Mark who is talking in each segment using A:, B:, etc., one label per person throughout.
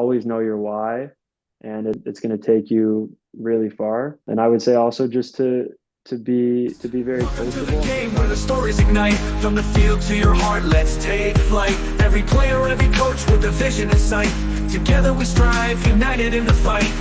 A: always know your why, and it's going to take you really far. And I would say also just to be very
B: Welcome to the
A: coachable and to
B: game
A: kind
B: where the
A: of
B: stories ignite. From the field to your heart, let's take flight. Every player, every coach with a vision in sight. Together we strive, united in the fight.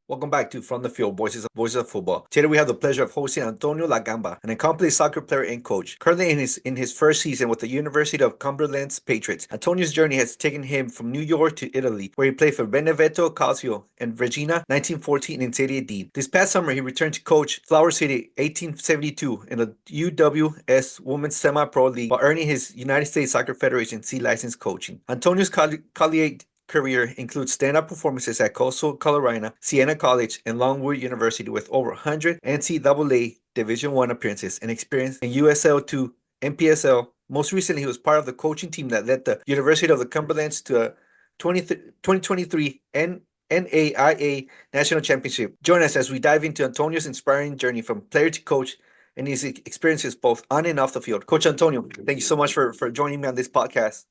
C: Welcome back to From the Field, Voices of Football. Today we have the pleasure of hosting Antonio La Gamba, an accomplished soccer player and coach. Currently in his first season with the University of Cumberland's Patriots, Antonio's journey has taken him from New York to Italy, where he played for Benevento Calcio and Regina 1914 in Serie D. This past summer, he returned to coach Flower City 1872 in the UWS Women's Semi-Pro League while earning his United States Soccer Federation C license coaching. Antonio's Collegiate career includes stand-up performances at Coastal Carolina, Siena College, and Longwood University with over 100 NCAA Division I appearances and experience in USL2 and PSL. Most recently, he was part of the coaching team that led the University of the Cumberlands to a 2023 NAIA National Championship. Join us as we dive into Antonio's inspiring journey from player to coach and his experiences both on and off the field. Coach Antonio, thank you so much for joining me on this podcast.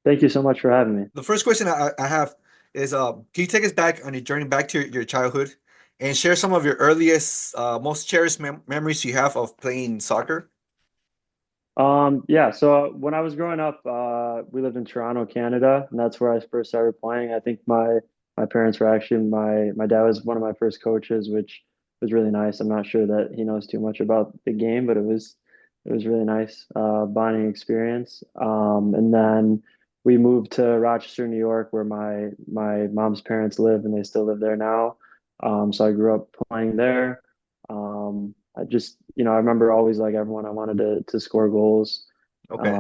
A: thank you so much for having me.
C: The first question I have is, can you take us back on your journey back to your childhood and share some of your earliest, most cherished memories you have of playing soccer?
A: Yeah, so when I was growing up, we lived in Toronto, Canada, and that's where I first started playing. I think my parents were actually my dad was one of my first coaches, which was really nice. I'm not sure that he knows too much about the game, but it was really nice, bonding experience. And then we moved to Rochester, New York, where my mom's parents live, and they still live there now. So I grew up playing there. I just, I remember always like everyone, I wanted to score goals,
C: Okay.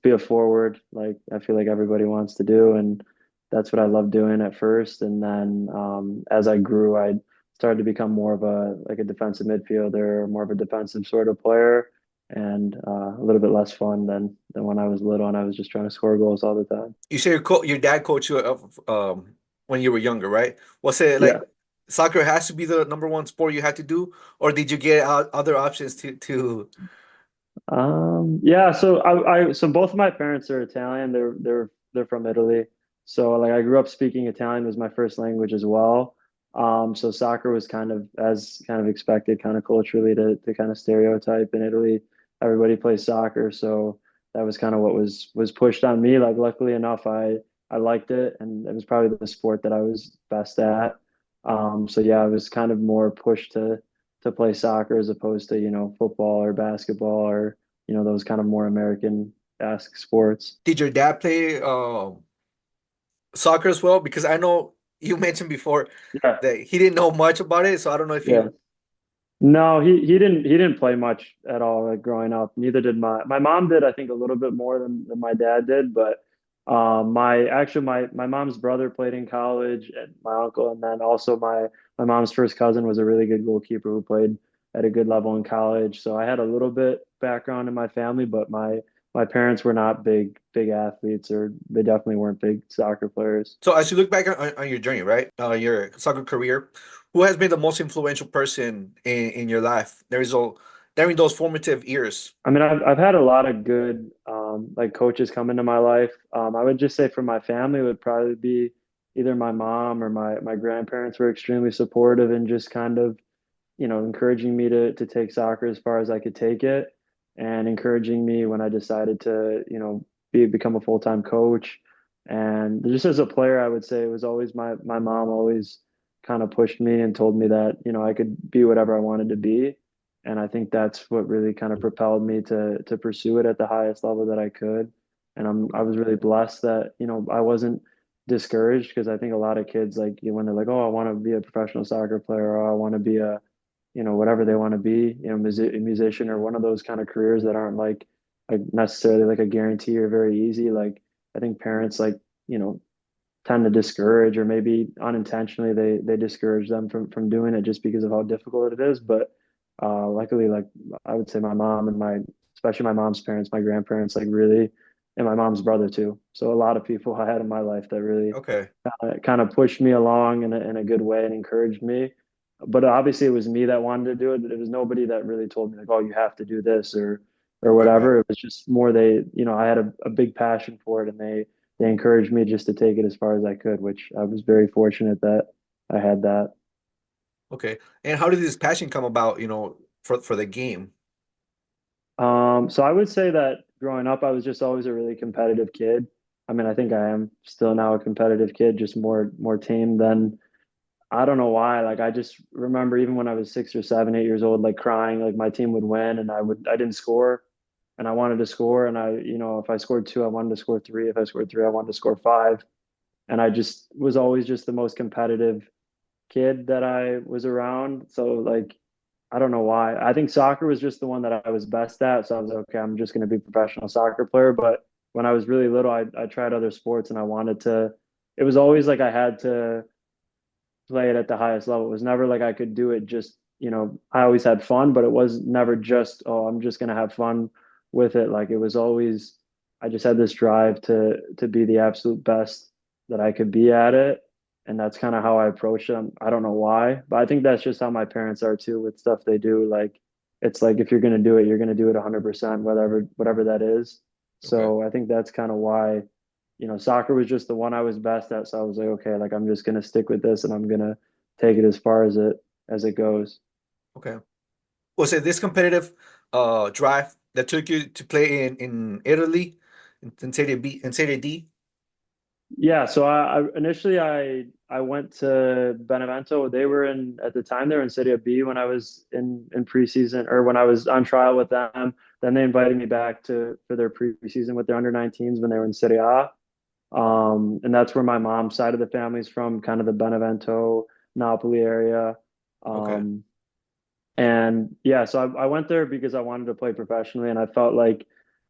A: be a forward, like I feel like everybody wants to do, and that's what I loved doing at first. And then as I grew, I started to become more of a defensive midfielder, more of a defensive sort of player, and a little bit less fun than when I was little and I was just trying to score goals all the time.
C: You say your dad coached you when you were younger, right? Was it
A: Yeah.
C: like soccer has to be the number one sport you had to do, or did you get other options to?
A: Yeah, so so both of my parents are Italian. They're from Italy. So like I grew up speaking Italian was my first language as well. So soccer was kind of expected, kind of culturally to kind of stereotype in Italy. Everybody plays soccer, so that was kind of what was pushed on me. Like luckily enough, I liked it, and it was probably the sport that I was best at. So yeah, I was kind of more pushed to play soccer as opposed to, football or basketball or, those kind of more American-esque sports.
C: Did your dad play soccer as well? Because I know you mentioned before
A: Yeah,
C: that he didn't know much about it, so I don't know if
A: yeah.
C: you.
A: No, he didn't play much at all like growing up. Neither did my mom did, I think a little bit more than my dad did, but my mom's brother played in college and my uncle, and then also my mom's first cousin was a really good goalkeeper who played at a good level in college. So I had a little bit background in my family, but my parents were not big athletes, or they definitely weren't big soccer players.
C: So as you look back on your journey, right, your soccer career, who has been the most influential person in your life? During those formative years.
A: I mean, I've had a lot of good like coaches come into my life. I would just say for my family it would probably be either my mom or my grandparents were extremely supportive and just kind of, encouraging me to take soccer as far as I could take it, and encouraging me when I decided to, become a full-time coach. And just as a player, I would say it was always my mom always kind of pushed me and told me that, I could be whatever I wanted to be. And I think that's what really kind of propelled me to pursue it at the highest level that I could. And I was really blessed that, I wasn't discouraged, because I think a lot of kids, like, when they're like, oh, I want to be a professional soccer player, or I want to be a, whatever they want to be, a musician, or one of those kind of careers that aren't like necessarily like a guarantee or very easy. Like I think parents, like, you know, tend to discourage, or maybe unintentionally they discourage them from doing it just because of how difficult it is. But luckily, like, I would say my mom and especially my mom's parents, my grandparents, like really, and my mom's brother too. So a lot of people I had in my life that really
C: Okay.
A: kind of pushed me along in a good way and encouraged me. but obviously it was me that wanted to do it. It was nobody that really told me like, oh, you have to do this or
C: Right, right.
A: whatever. It was just more I had a big passion for it, and they encouraged me just to take it as far as I could, which I was very fortunate that I had that.
C: Okay. And how did this passion come about, for the game?
A: So I would say that growing up, I was just always a really competitive kid. I mean, I think I am still now a competitive kid, just more team than I don't know why. Like I just remember even when I was 6 or 7, 8 years old, like crying, like my team would win and I didn't score and I wanted to score. And if I scored two, I wanted to score three. If I scored three, I wanted to score five. And I just was always just the most competitive kid that I was around. So like I don't know why. I think soccer was just the one that I was best at. So I was like, okay, I'm just going to be a professional soccer player. But when I was really little, I tried other sports and I wanted to. It was always like I had to play it at the highest level. It was never like I could do it just, I always had fun, but it was never just, oh, I'm just gonna have fun with it. Like it was always I just had this drive to be the absolute best that I could be at it. And that's kind of how I approach them. I don't know why, but I think that's just how my parents are too with stuff they do. Like it's like if you're gonna do it, you're gonna do it 100%, whatever that is.
C: Okay.
A: So I think that's kind of why soccer was just the one I was best at. So I was like, okay, like I'm just gonna stick with this and I'm gonna take it as far as it goes.
C: Okay. Was it this competitive drive that took you to play in Italy in Serie B in Serie D?
A: Yeah, so I initially I went to Benevento. They were in at the time they were in Serie B when I was in preseason or when I was on trial with them. Then they invited me back to for their preseason with their under 19s when they were in Serie A. And that's where my mom's side of the family's from, kind of the Benevento, Napoli area.
C: Okay.
A: Um, And yeah, so I went there because I wanted to play professionally, and I felt like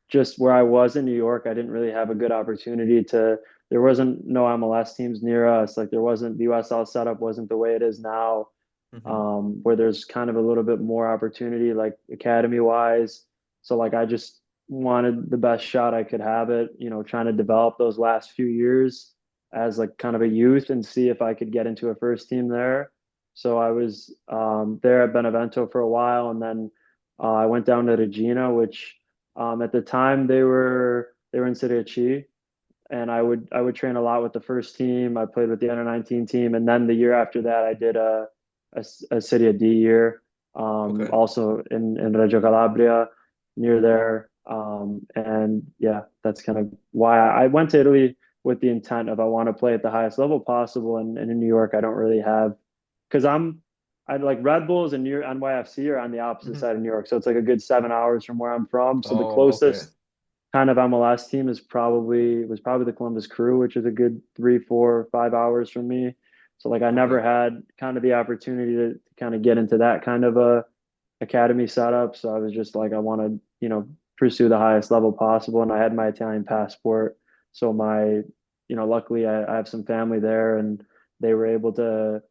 A: just where I was in New York, I didn't really have a good opportunity to. There wasn't no MLS teams near us. Like there wasn't the USL setup wasn't the way it is now,
C: Hmm.
A: where there's kind of a little bit more opportunity, like academy wise. So like I just wanted the best shot I could have it. Trying to develop those last few years as like kind of a youth and see if I could get into a first team there. So I was there at Benevento for a while, and then I went down to Regina, which at the time they were in Serie C, and I would train a lot with the first team. I played with the under 19 team, and then the year after that, I did a Serie D year,
C: Okay.
A: also in Reggio Calabria, near there. And yeah, that's kind of why I went to Italy with the intent of I want to play at the highest level possible. And in New York, I don't really have because I like Red Bulls and New NYFC are on the opposite
C: Hmm.
A: side of New York, so it's like a good 7 hours from where I'm from. So the
C: Oh, okay.
A: closest kind of MLS team was probably the Columbus Crew, which is a good 3, 4, 5 hours from me. So like I
C: Okay.
A: never had kind of the opportunity to kind of get into that kind of a academy setup. So I was just like I want to pursue the highest level possible, and I had my Italian passport. So luckily I have some family there, and they were able to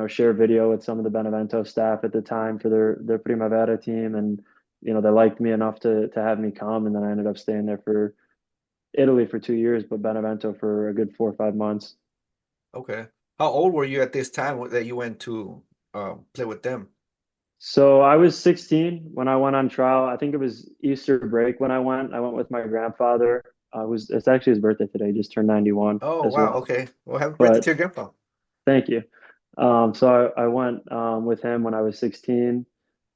A: share video with some of the Benevento staff at the time for their Primavera team, and they liked me enough to have me come, and then I ended up staying there for Italy for 2 years, but Benevento for a good 4 or 5 months.
C: Okay. How old were you at this time that you went to play with them?
A: So I was 16 when I went on trial. I think it was Easter break when I went. I went with my grandfather. It's actually his birthday today. He just turned 91
C: Oh,
A: as
C: wow.
A: well.
C: Okay. Well, happy birthday to
A: But
C: your grandpa.
A: thank you. So I went with him when I was 16.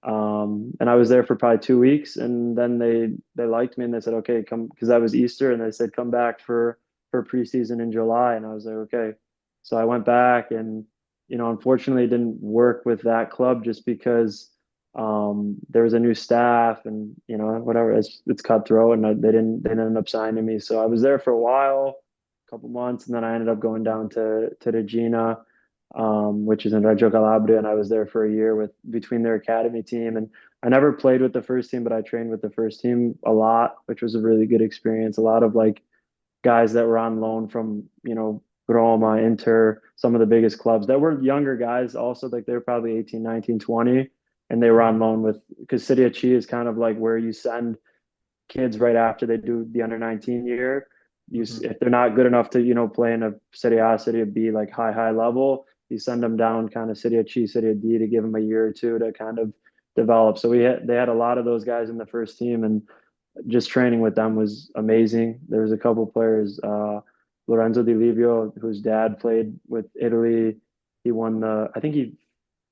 A: And I was there for probably 2 weeks, and then they liked me and they said, okay, come because that was Easter, and they said come back for preseason in July, and I was like, okay. So I went back, and unfortunately, it didn't work with that club just because there was a new staff, and whatever. It's cutthroat, and they didn't end up signing me. So I was there for a while, a couple months, and then I ended up going down to Regina, which is in Reggio Calabria, and I was there for a year with between their academy team. And I never played with the first team, but I trained with the first team a lot, which was a really good experience. A lot of like guys that were on loan from Roma, Inter, some of the biggest clubs that were younger guys also, like they're probably 18, 19, 20, and they were on
C: Hmm.
A: loan with because Serie C is kind of like where you send kids right after they do the under 19 year.
C: Hmm.
A: If they're not good enough to play in a Serie A, Serie B like high level, you send them down kind of City of Chi, City of D to give them a year or two to kind of develop. So they had a lot of those guys in the first team, and just training with them was amazing. There was a couple players, Lorenzo Di Livio, whose dad played with Italy. He won I think he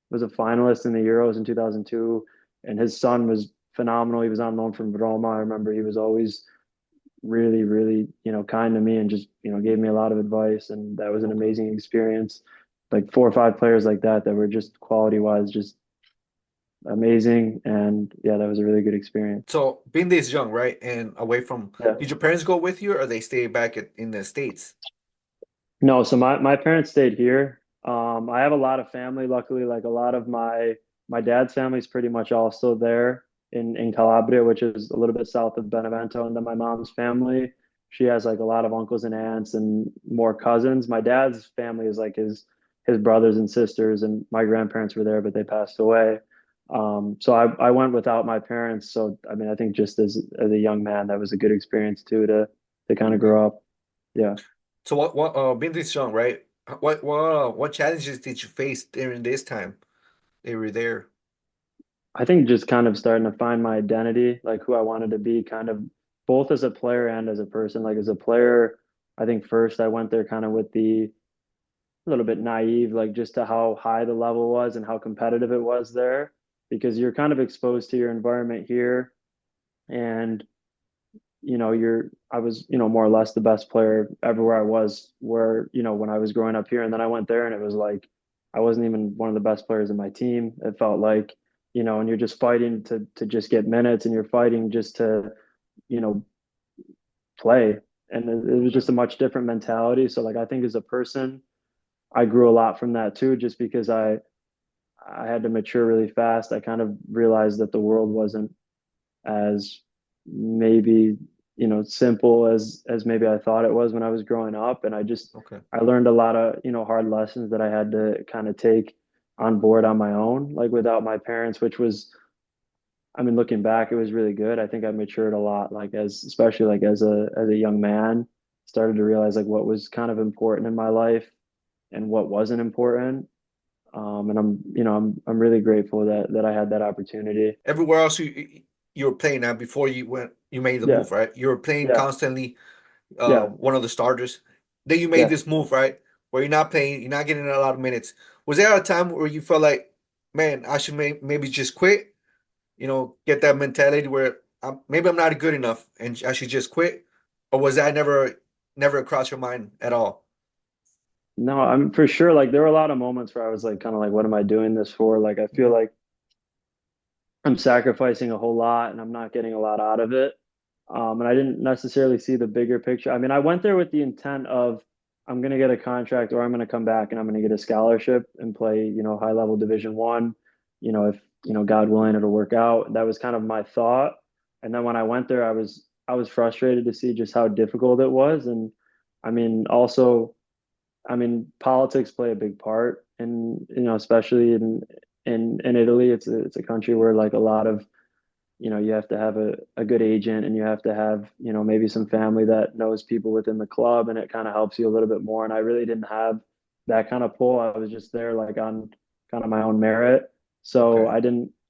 A: was a finalist in the Euros in 2002, and his son was phenomenal. He was on loan from Roma. I remember he was always really, really, kind to me and just, gave me a lot of advice. And that was an
C: Okay.
A: amazing experience. Like 4 or 5 players like that were just quality wise, just amazing. And yeah, that was a really good experience.
C: So being this young, right, and away from,
A: Yeah.
C: did your parents go with you, or they stay back in the States?
A: No, so my parents stayed here. I have a lot of family, luckily, like a lot of my dad's family is pretty much all still there in Calabria, which is a little bit south of Benevento. And then my mom's family, she has like a lot of uncles and aunts and more cousins. My dad's family is like his brothers and sisters, and my grandparents were there, but they passed away. So I went without my parents. So I mean, I think just as a young man, that was a good experience too to kind of
C: Okay.
A: grow up. Yeah.
C: So what being this young, right? What challenges did you face during this time they were there?
A: I think just kind of starting to find my identity, like who I wanted to be, kind of both as a player and as a person. Like as a player, I think first I went there kind of with the a little bit naive, like just to how high the level was and how competitive it was there, because you're kind of exposed to your environment here. And I was, more or less the best player everywhere I was, where, when I was growing up here. And then I went there and it was like, I wasn't even one of the best players in my team. It felt like, and you're just fighting to just get minutes, and you're fighting just to, you know, play. And it was
C: Okay.
A: just a much different mentality. So like, I think as a person, I grew a lot from that too, just because I had to mature really fast. I kind of realized that the world wasn't as maybe simple as maybe I thought it was when I was growing up. And
C: Okay.
A: I learned a lot of hard lessons that I had to kind of take on board on my own, like without my parents, which was, I mean, looking back, it was really good. I think I matured a lot, like especially like as a young man, started to realize like what was kind of important in my life and what wasn't important. And I'm really grateful that I had that opportunity.
C: Everywhere else you were playing now before you made the
A: Yeah,
C: move, right? You were playing
A: yeah,
C: constantly,
A: yeah,
C: one of the starters. Then you made
A: yeah.
C: this move, right? Where you're not playing, you're not getting a lot of minutes. Was there a time where you felt like, man, I should maybe just quit? Get that mentality where maybe I'm not good enough and I should just quit? Or was that never across your mind at all?
A: No, I'm for sure. Like there were a lot of moments where I was like, kind of like, what am I doing this for? Like I feel
C: Mhm.
A: like I'm sacrificing a whole lot and I'm not getting a lot out of it. And I didn't necessarily see the bigger picture. I mean, I went there with the intent of I'm going to get a contract or I'm going to come back and I'm going to get a scholarship and play, high level Division 1. If, God willing, it'll work out. That was kind of my thought. And then when I went there, I was frustrated to see just how difficult it was. And I mean, also, I mean, politics play a big part, and especially in Italy, it's a country where like a lot of you have to have a good agent, and you have to have maybe some family that knows people within the club, and it kind of helps you a little bit more. And I really didn't have that kind of pull. I was just there like on kind of my own merit, so
C: Okay.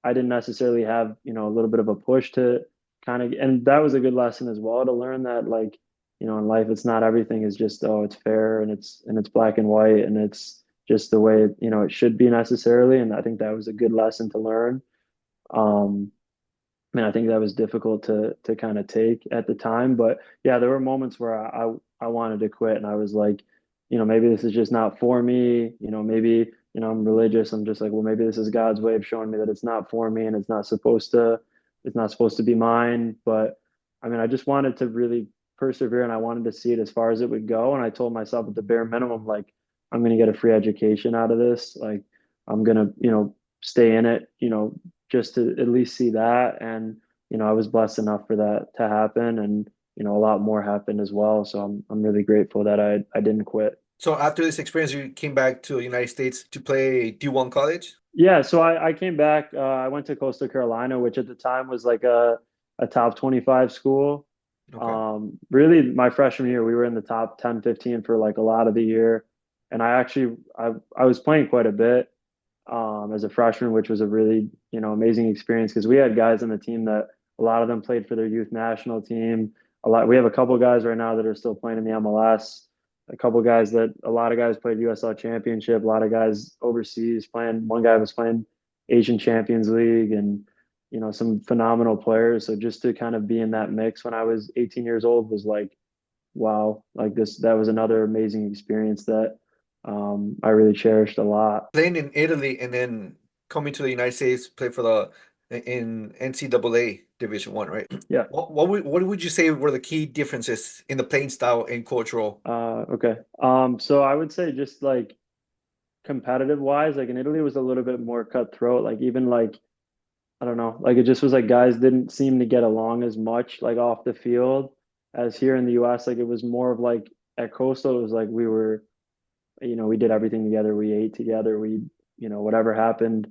A: I didn't necessarily have a little bit of a push to kind of, and that was a good lesson as well to learn that like in life it's not everything is just it's fair and it's black and white and it's just the way it should be necessarily. And I think that was a good lesson to learn. um and I think that was difficult to kind of take at the time. But yeah, there were moments where I wanted to quit, and I was like, maybe this is just not for me. Maybe I'm religious. I'm just like, well, maybe this is God's way of showing me that it's not for me, and it's not supposed to be mine. But I mean, I just wanted to really persevere, and I wanted to see it as far as it would go. And I told myself at the bare minimum, like, I'm going to get a free education out of this. Like, I'm going to, stay in it, just to at least see that. And, I was blessed enough for that to happen. And, a lot more happened as well. So I'm really grateful that I didn't quit.
C: So after this experience, you came back to the United States to play D1 college?
A: Yeah. So I came back. I went to Coastal Carolina, which at the time was like a top 25 school.
C: Okay.
A: Really, my freshman year, we were in the top 10, 15 for like a lot of the year. And I was playing quite a bit as a freshman, which was a really, amazing experience because we had guys on the team that a lot of them played for their youth national team. We have a couple guys right now that are still playing in the MLS. A lot of guys played USL Championship. A lot of guys overseas playing. One guy was playing Asian Champions League, and some phenomenal players. So just to kind of be in that mix when I was 18 years old was like, wow, like that was another amazing experience that I really cherished a lot.
C: Playing in Italy and then coming to the United States, play for the in NCAA Division One, right?
A: Yeah.
C: What would you say were the key differences in the playing style and cultural?
A: Okay. So I would say just like competitive wise, like in Italy it was a little bit more cutthroat. Like even like I don't know, like it just was like guys didn't seem to get along as much like off the field as here in the US. Like it was more of like at Coastal, it was like we did everything together. We ate together. Whatever happened,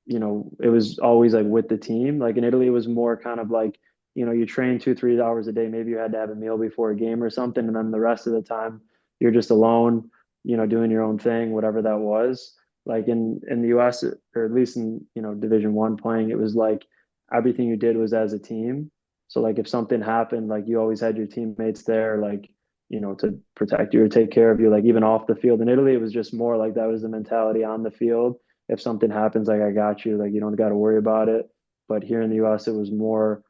A: it was always like with the team. Like in Italy, it was more kind of like, you train 2, 3 hours a day. Maybe you had to have a meal before a game or something. And then the rest of the time you're just alone, doing your own thing, whatever that was. Like in the US, or at least in, Division 1 playing, it was like everything you did was as a team. So like if something happened, like you always had your teammates there, like, to protect you or take care of you, like even off the field. In Italy, it was just more like that was the mentality on the field. If something happens, like I got you, like you don't got to worry about it. But here in the US, it was more,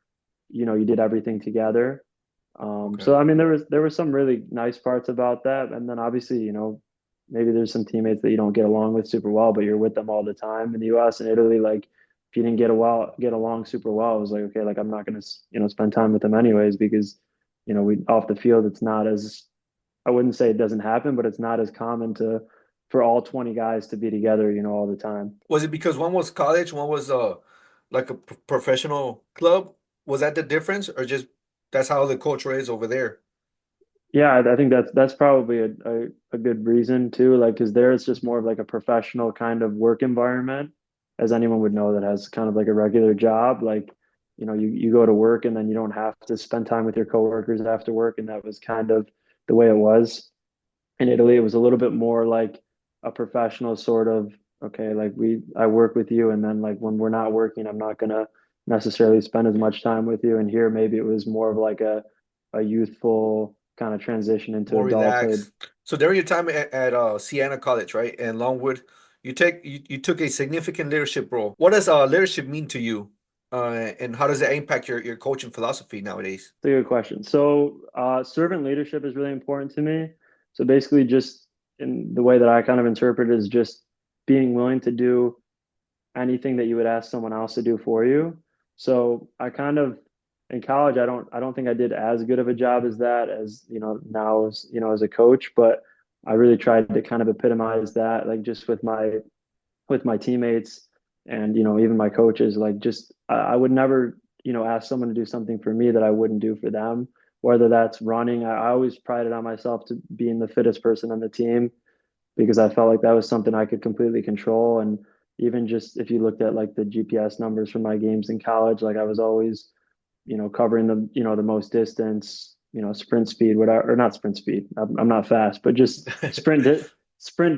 A: you did everything together.
C: Okay.
A: So I mean, there were some really nice parts about that, and then obviously, maybe there's some teammates that you don't get along with super well, but you're with them all the time. In the US and Italy, like if you didn't get along super well, it was like okay, like I'm not gonna spend time with them anyways because we off the field, it's not as I wouldn't say it doesn't happen, but it's not as common to for all 20 guys to be together, all the time.
C: Was it because one was college, one was like a professional club? Was that the difference, or just that's how the culture is over there?
A: Yeah, I think that's probably a good reason too. Like, because there it's just more of like a professional kind of work environment, as anyone would know that has kind of like a regular job. Like, you go to work and then you don't have to spend time with your coworkers after work, and that was kind of the way it was. In Italy, it was a little bit more like a professional sort of, okay, like I work with you, and then like when we're not working, I'm not gonna necessarily spend as much time with you. And here, maybe it was more of like a youthful kind of transition into
C: More
A: adulthood.
C: relaxed. So during your time at Siena College, right, and Longwood, you took a significant leadership role. What does leadership mean to you, and how does it impact your coaching philosophy nowadays?
A: It's a good question. So, servant leadership is really important to me. So basically, just in the way that I kind of interpret it is just being willing to do anything that you would ask someone else to do for you. So I kind of in college, I don't think I did as good of a job as that as now as as a coach, but I really tried to kind of epitomize that, like just with my teammates and even my coaches. Like just I would never ask someone to do something for me that I wouldn't do for them. Whether that's running, I always prided on myself to being the fittest person on the team because I felt like that was something I could completely control. And even just if you looked at like the GPS numbers from my games in college, like I was always, covering the most distance, sprint speed, whatever, or not sprint speed. I'm not fast, but just sprint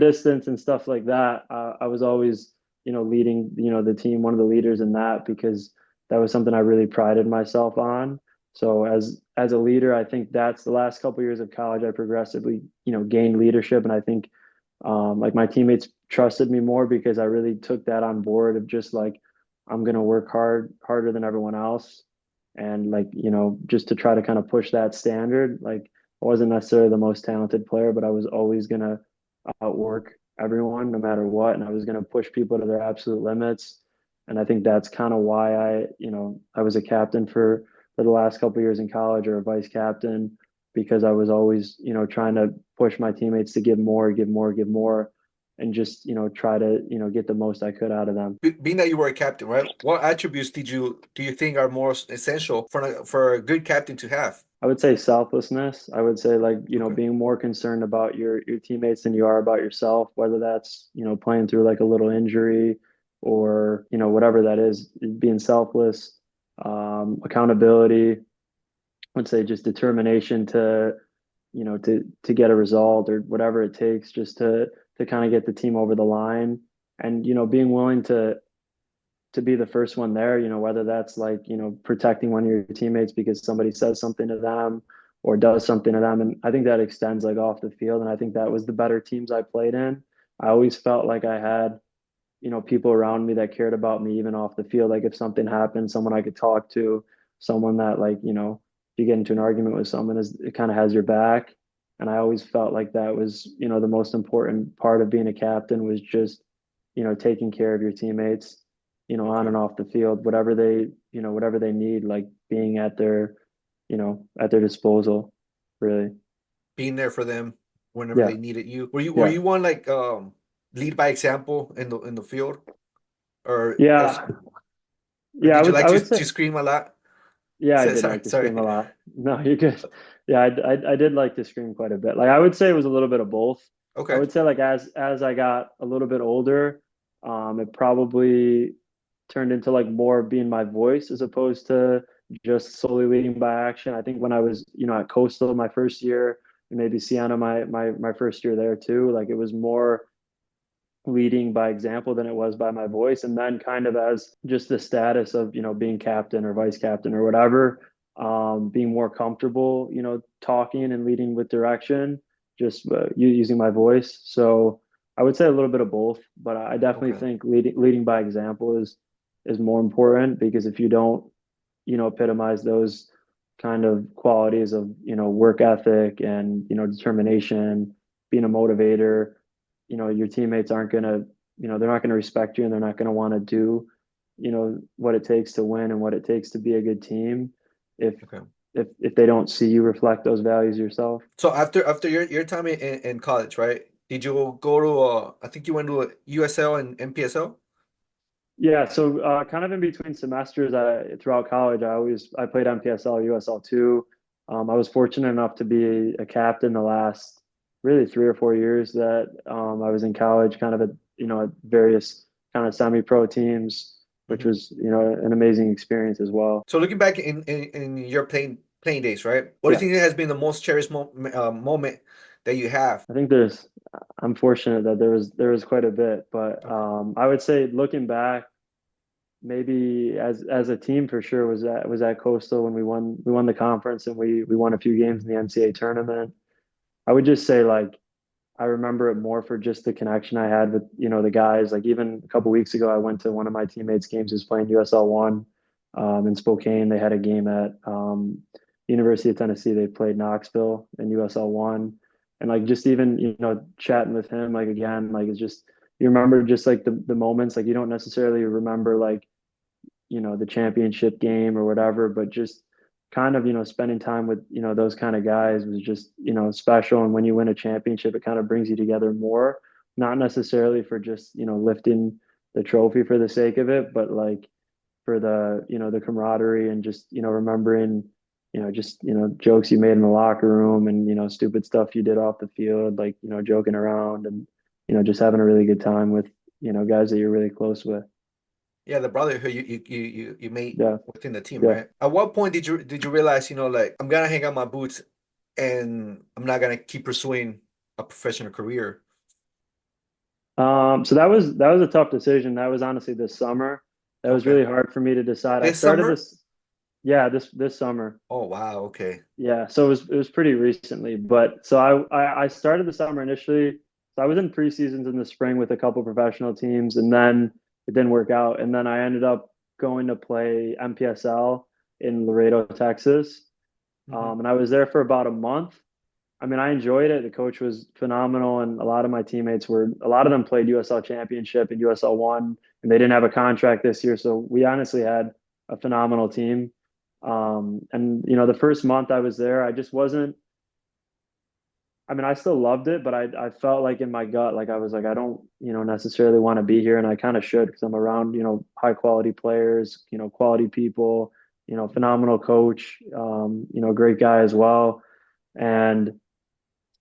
A: distance and stuff like that. I was always, leading, the team, one of the leaders in that because that was something I really prided myself on. So as a leader, I think that's the last couple of years of college, I progressively, gained leadership, and I think like my teammates trusted me more because I really took that on board of just like I'm gonna work harder than everyone else, and like just to try to kind of push that standard. Like I wasn't necessarily the most talented player, but I was always gonna outwork everyone no matter what, and I was gonna push people to their absolute limits. And I think that's kind of why I was a captain for the last couple of years in college, or a vice captain, because I was always, trying to push my teammates to give more, give more, give more, and just, try to, get the most I could out of them.
C: Being that you were a captain, right? What attributes do you think are more essential for a good captain to have?
A: I would say selflessness. I would say like,
C: Okay.
A: being more concerned about your teammates than you are about yourself, whether that's, playing through like a little injury or, whatever that is, being selfless, accountability. I would say just determination to to get a result or whatever it takes just to kind of get the team over the line. And, being willing to be the first one there, whether that's like, protecting one of your teammates because somebody says something to them or does something to them. And I think that extends like off the field. And I think that was the better teams I played in. I always felt like I had, people around me that cared about me even off the field. Like if something happened, someone I could talk to, someone that like, if you get into an argument with someone, it kind of has your back. And I always felt like that was, the most important part of being a captain was just, taking care of your teammates, on
C: Okay.
A: and off the field, whatever they need, like being at their disposal, really.
C: Being there for them whenever
A: Yeah.
C: they needed you. Were
A: Yeah.
C: you one like lead by example in the field, or
A: Yeah.
C: or
A: Yeah.
C: did you like
A: I
C: to
A: would say,
C: scream a lot?
A: yeah, I did
C: Sorry,
A: like to scream a
C: sorry.
A: lot. No, you're good. Yeah, I did like to scream quite a bit. Like I would say it was a little bit of both. I
C: Okay.
A: would say like as I got a little bit older, it probably turned into like more being my voice as opposed to just solely leading by action. I think when I was, at Coastal my first year, and maybe Siena my first year there too, like it was more leading by example than it was by my voice. And then kind of as just the status of, being captain or vice captain or whatever, being more comfortable, talking and leading with direction, just using my voice. So I would say a little bit of both, but I definitely
C: Okay.
A: think leading by example is more important because if you don't, epitomize those kind of qualities of, work ethic and, determination, being a motivator, your teammates aren't going to, they're not going to respect you and they're not going to want to do, what it takes to win and what it takes to be a good team if
C: Okay.
A: if they don't see you reflect those values yourself.
C: So after your time in college, right? Did you go to I think you went to a USL and MPSL?
A: Yeah, so kind of in between semesters, throughout college, I played MPSL, USL two. I was fortunate enough to be a captain the last really 3 or 4 years that I was in college, kind of at various kind of semi-pro teams, which
C: Mhm.
A: was an amazing experience as well.
C: So looking back in your playing days, right? What do you
A: Yeah,
C: think has been the most cherished moment that you have?
A: I think I'm fortunate that there was quite a bit, but
C: Okay.
A: I would say looking back, maybe as a team for sure was at Coastal when we won the conference and we won a few games in the NCAA tournament. I would just say like I remember it more for just the connection I had with the guys. Like even a couple weeks ago, I went to one of my teammates' games who's playing USL one in Spokane. They had a game at University of Tennessee. They played Knoxville in USL one, and like just even chatting with him like again like it's just you remember just like the moments like you don't necessarily remember like the championship game or whatever, but just kind of, spending time with, those kind of guys was just, special. And when you win a championship, it kind of brings you together more, not necessarily for just, lifting the trophy for the sake of it, but like for the camaraderie and just, remembering, just, jokes you made in the locker room and, stupid stuff you did off the field, like, joking around and, just having a really good time with, guys that you're really close with.
C: Yeah, the brotherhood you made
A: Yeah.
C: within the team,
A: Yeah.
C: right? At what point did you realize, like I'm gonna hang out my boots and I'm not gonna keep pursuing a professional career?
A: So that was a tough decision. That was honestly this summer. That was
C: Okay.
A: really hard for me to decide. I
C: This
A: started
C: summer?
A: this, yeah, this summer.
C: Oh wow, okay.
A: Yeah, so it was pretty recently, but so I started the summer initially. So I was in preseasons in the spring with a couple professional teams, and then it didn't work out. And then I ended up going to play MPSL in Laredo, Texas.
C: Hmm.
A: And I was there for about a month. I mean, I enjoyed it. The coach was phenomenal, and a lot of them played USL Championship and USL One, and they didn't have a contract this year. So we honestly had a phenomenal team. And the first month I was there, I just wasn't. I mean, I still loved it, but I felt like in my gut, like I was like, I don't, necessarily want to be here, and I kind of should because I'm around, high quality players, quality people, phenomenal coach, great guy as well, and.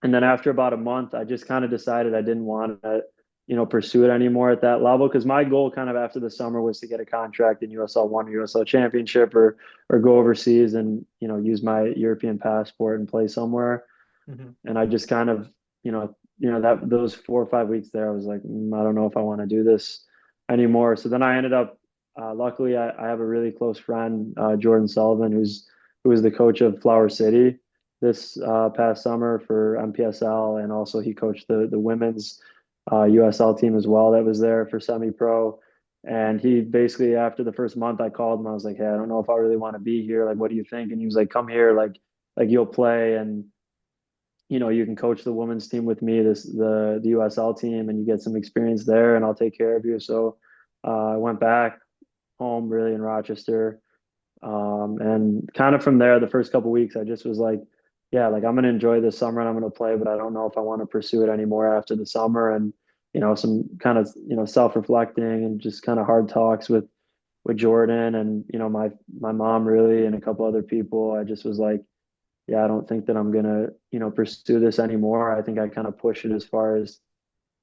A: And then after about a month, I just kind of decided I didn't want to, pursue it anymore at that level because my goal kind of after the summer was to get a contract in USL One or USL Championship or go overseas and use my European passport and play somewhere.
C: Mhm.
A: And I just kind of, that those 4 or 5 weeks there, I was like, I don't know if I want to do this anymore. So then I ended up, luckily, I have a really close friend, Jordan Sullivan, who was the coach of Flower City this past summer for MPSL, and also he coached the women's USL team as well that was there for semi-pro. And he basically, after the first month, I called him. I was like, "Hey, I don't know if I really want to be here. Like, what do you think?" And he was like, "Come here, like you'll play, and you can coach the women's team with me, the USL team, and you get some experience there, and I'll take care of you." So I went back home, really, in Rochester, and kind of from there, the first couple weeks, I just was like, yeah, like I'm gonna enjoy this summer and I'm gonna play, but I don't know if I want to pursue it anymore after the summer. And some kind of self-reflecting and just kind of hard talks with Jordan and my mom, really, and a couple other people. I just was like, yeah, I don't think that I'm gonna pursue this anymore. I think I kind of pushed it as far as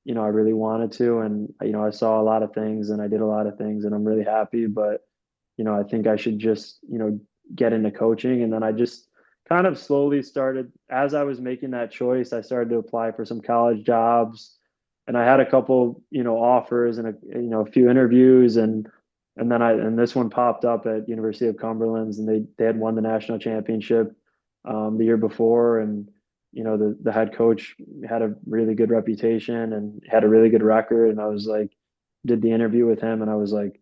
A: I really wanted to, and I saw a lot of things and I did a lot of things, and I'm really happy. But I think I should just, get into coaching. And then I just kind of slowly started, as I was making that choice, I started to apply for some college jobs. And I had a couple, offers and a few interviews. And this one popped up at University of Cumberland's, and they had won the national championship the year before. And, the head coach had a really good reputation and had a really good record. And I was like, did the interview with him, and I was like,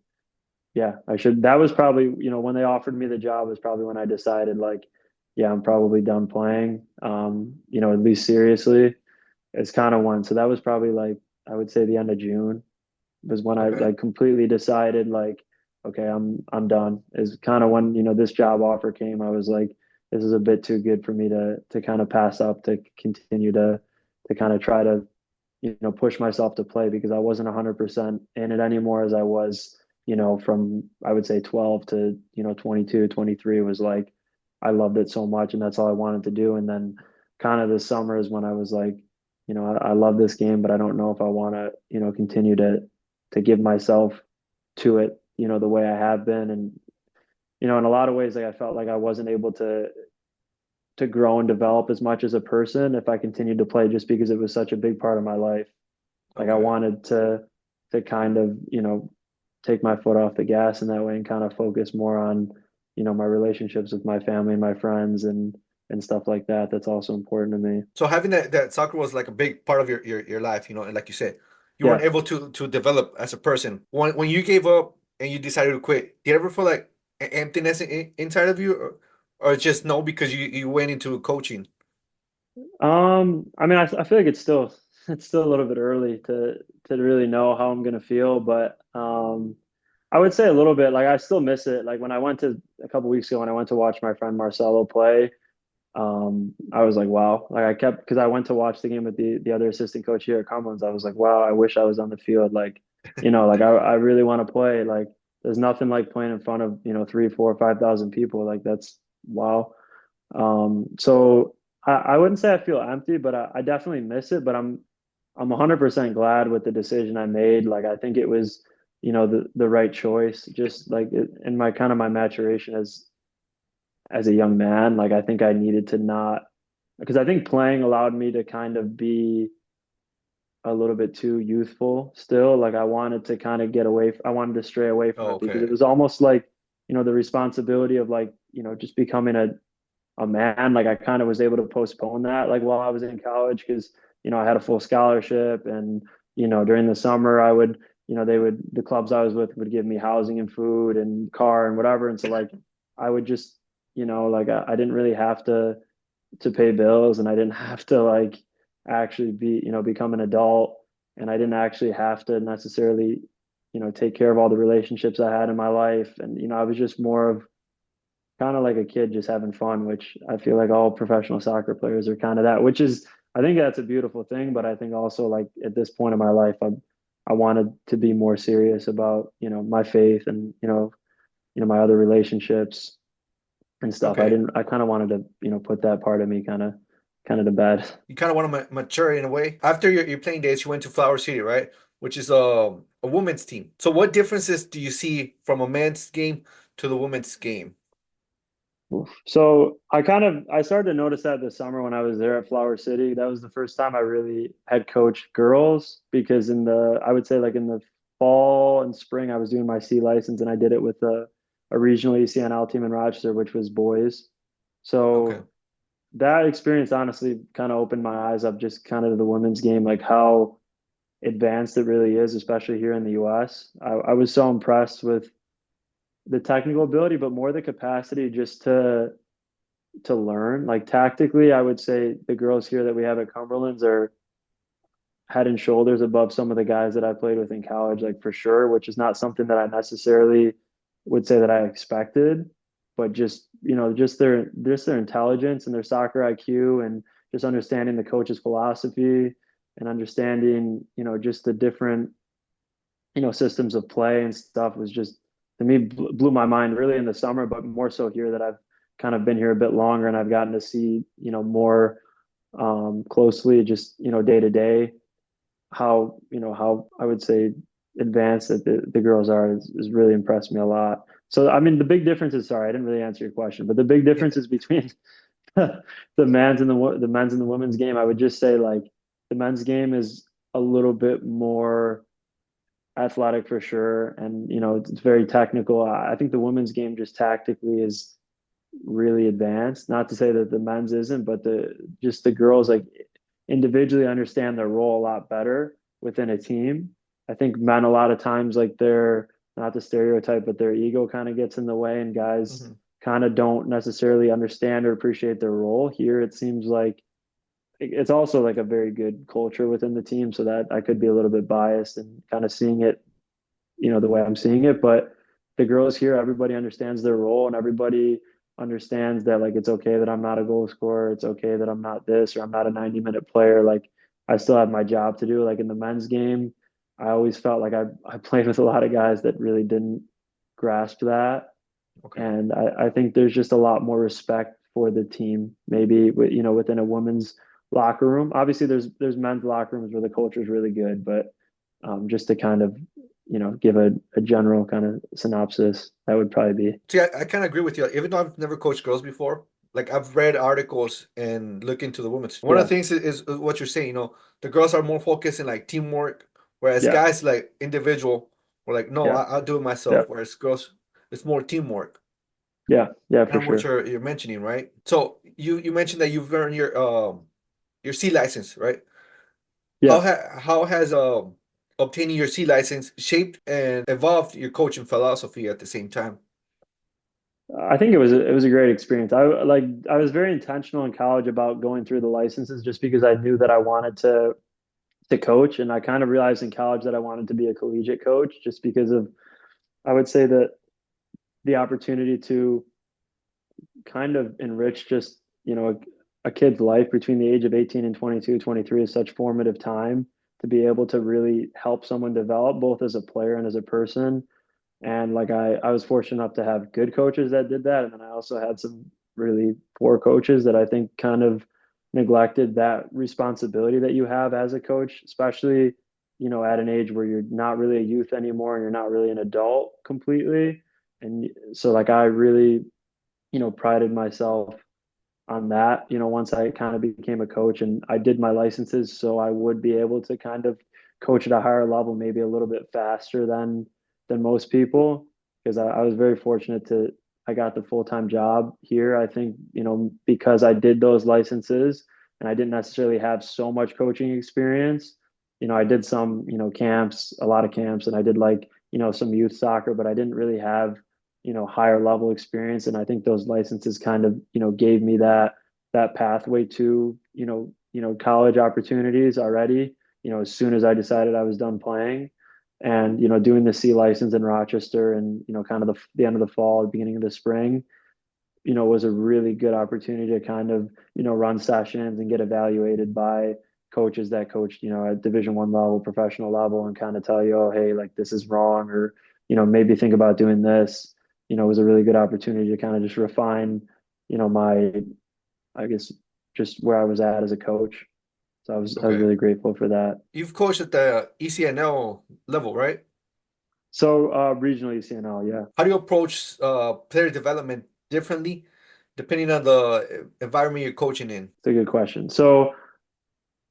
A: yeah, I should. That was probably, when they offered me the job was probably when I decided, like, yeah, I'm probably done playing, at least seriously. It's kind of one. So that was probably like, I would say the end of June was when I
C: Okay.
A: like completely decided, like, okay, I'm done. Is kind of when, this job offer came. I was like, this is a bit too good for me to kind of pass up, to continue to kind of try to push myself to play, because I wasn't 100% in it anymore as I was, from, I would say, 12 to, 22, 23 was like, I loved it so much and that's all I wanted to do. And then kind of this summer is when I was like, I love this game, but I don't know if I want to, continue to give myself to it, the way I have been. And, in a lot of ways, like I felt like I wasn't able to grow and develop as much as a person if I continued to play, just because it was such a big part of my life. Like I
C: Okay.
A: wanted to kind of, take my foot off the gas in that way and kind of focus more on, my relationships with my family and my friends and stuff like that. That's also important to me.
C: So having that soccer was like a big part of your life, and like you said, you weren't
A: Yeah.
C: able to develop as a person. When you gave up and you decided to quit, did you ever feel like an emptiness inside of you, or just no because you went into coaching?
A: I mean, I feel like it's still a little bit early to really know how I'm gonna feel, but I would say a little bit. Like I still miss it. Like when I went to a couple weeks ago when I went to watch my friend Marcelo play, I was like, wow. Like I kept, because I went to watch the game with the other assistant coach here at Cumberland's. I was like, wow, I wish I was on the field. Like, like I really want to play. Like there's nothing like playing in front of, 3, 4, 5,000 people. Like that's wow. So I wouldn't say I feel empty, but I definitely miss it. But I'm 100% glad with the decision I made. Like I think it was, the right choice. Just like in my kind of my maturation as a young man, like I think I needed to not, because I think playing allowed me to kind of be a little bit too youthful still. Like I wanted to kind of get away, I wanted to stray away from
C: Oh,
A: it, because it
C: okay.
A: was almost like, the responsibility of, like, just becoming a man. Like I kind of was able to postpone that, like while I was in college, because I had a full scholarship. And during the summer I would, the clubs I was with would give me housing and food and car and whatever. And so, like, I would just, like I didn't really have to pay bills, and I didn't have to, like, actually become an adult. And I didn't actually have to necessarily take care of all the relationships I had in my life. And I was just more of kind of like a kid just having fun, which I feel like all professional soccer players are kind of that, which is, I think that's a beautiful thing. But I think also, like, at this point in my life, I wanted to be more serious about, my faith and, my other relationships and stuff.
C: Okay.
A: I kind of wanted to, put that part of me kind of to bed.
C: You kind of want to mature in a way. After your playing days, you went to Flower City, right? Which is a women's team. So what differences do you see from a men's game to the women's game?
A: Oof. So I started to notice that this summer when I was there at Flower City. That was the first time I really had coached girls because I would say like in the fall and spring I was doing my C license and I did it with a regional ECNL team in Rochester, which was boys.
C: Okay.
A: So that experience honestly kind of opened my eyes up just kind of to the women's game, like how advanced it really is, especially here in the US. I was so impressed with the technical ability, but more the capacity just to learn. Like tactically, I would say the girls here that we have at Cumberland's are head and shoulders above some of the guys that I played with in college, like for sure, which is not something that I necessarily would say that I expected, but just their intelligence and their soccer IQ and just understanding the coach's philosophy and understanding, just the different, systems of play and stuff was just to me blew my mind really in the summer, but more so here that I've kind of been here a bit longer and I've gotten to see, more closely just, day to day how I would say advanced that the girls are is really impressed me a lot. So I mean the big difference is sorry, I didn't really answer your question, but the big difference is between the men's and the women's game. I would just say like the men's game is a little bit more athletic for sure, and it's very technical. I think the women's game just tactically is really advanced. Not to say that the men's isn't, but the girls like individually understand their role a lot better within a team. I think men a lot of times like they're not the stereotype, but their ego kind of gets in the way, and guys
C: Mhm.
A: kind of don't necessarily understand or appreciate their role. Here, it seems like it's also like a very good culture within the team, so that I could be a little bit biased and kind of seeing it, the way I'm seeing it. But the girls here, everybody understands their role and everybody understands that like it's okay that I'm not a goal scorer. It's okay that I'm not this or I'm not a 90-minute player. Like I still have my job to do. Like in the men's game, I always felt like I played with a lot of guys that really didn't grasp that.
C: Okay.
A: And I think there's just a lot more respect for the team, maybe within a women's locker room. Obviously, there's men's locker rooms where the culture is really good, but just to kind of give a general kind of synopsis, that would probably be.
C: See, I kind of agree with you. Even though I've never coached girls before, like I've read articles and look into the women's. One of
A: Yeah,
C: the things is what you're saying. The girls are more focused in like teamwork, whereas
A: yeah,
C: guys like individual. We're like, no,
A: yeah,
C: I'll do it
A: yeah,
C: myself. Whereas girls, it's more teamwork.
A: yeah, for
C: And what
A: sure.
C: you're mentioning, right? So you mentioned that you've earned your C license, right?
A: Yeah,
C: How has obtaining your C license shaped and evolved your coaching philosophy at the same time?
A: I think it was a great experience. I was very intentional in college about going through the licenses just because I knew that I wanted to coach, and I kind of realized in college that I wanted to be a collegiate coach just because of I would say that the opportunity to kind of enrich just, a kid's life between the age of 18 and 22, 23 is such formative time to be able to really help someone develop both as a player and as a person. And like I was fortunate enough to have good coaches that did that. And then I also had some really poor coaches that I think kind of neglected that responsibility that you have as a coach, especially, at an age where you're not really a youth anymore and you're not really an adult completely. And so like I really, prided myself on that, once I kind of became a coach and I did my licenses so I would be able to kind of coach at a higher level, maybe a little bit faster than most people. Because I was very fortunate to I got the full-time job here. I think, because I did those licenses and I didn't necessarily have so much coaching experience. I did some, camps, a lot of camps, and I did like, some youth soccer, but I didn't really have higher level experience, and I think those licenses kind of gave me that pathway to college opportunities already, as soon as I decided I was done playing. And doing the C license in Rochester and kind of the end of the fall, beginning of the spring, was a really good opportunity to kind of run sessions and get evaluated by coaches that coached at Division 1 level, professional level, and kind of tell you, oh hey, like this is wrong, or maybe think about doing this. It was a really good opportunity to kind of just refine my, I guess, just where I was at as a coach. So I was
C: Okay.
A: really grateful for that.
C: You've coached at the ECNL level, right?
A: So regional ECNL, yeah.
C: How do you approach player development differently depending on the environment you're coaching in?
A: It's a good question. So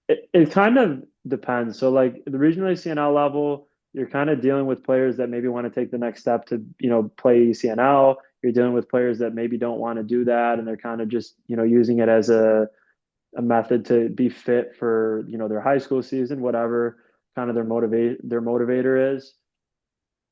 A: it kind of depends. So like the regional ECNL level, you're kind of dealing with players that maybe want to take the next step to, play ECNL. You're dealing with players that maybe don't want to do that and they're kind of just, using it as a method to be fit for, their high school season, whatever kind of their motivator is.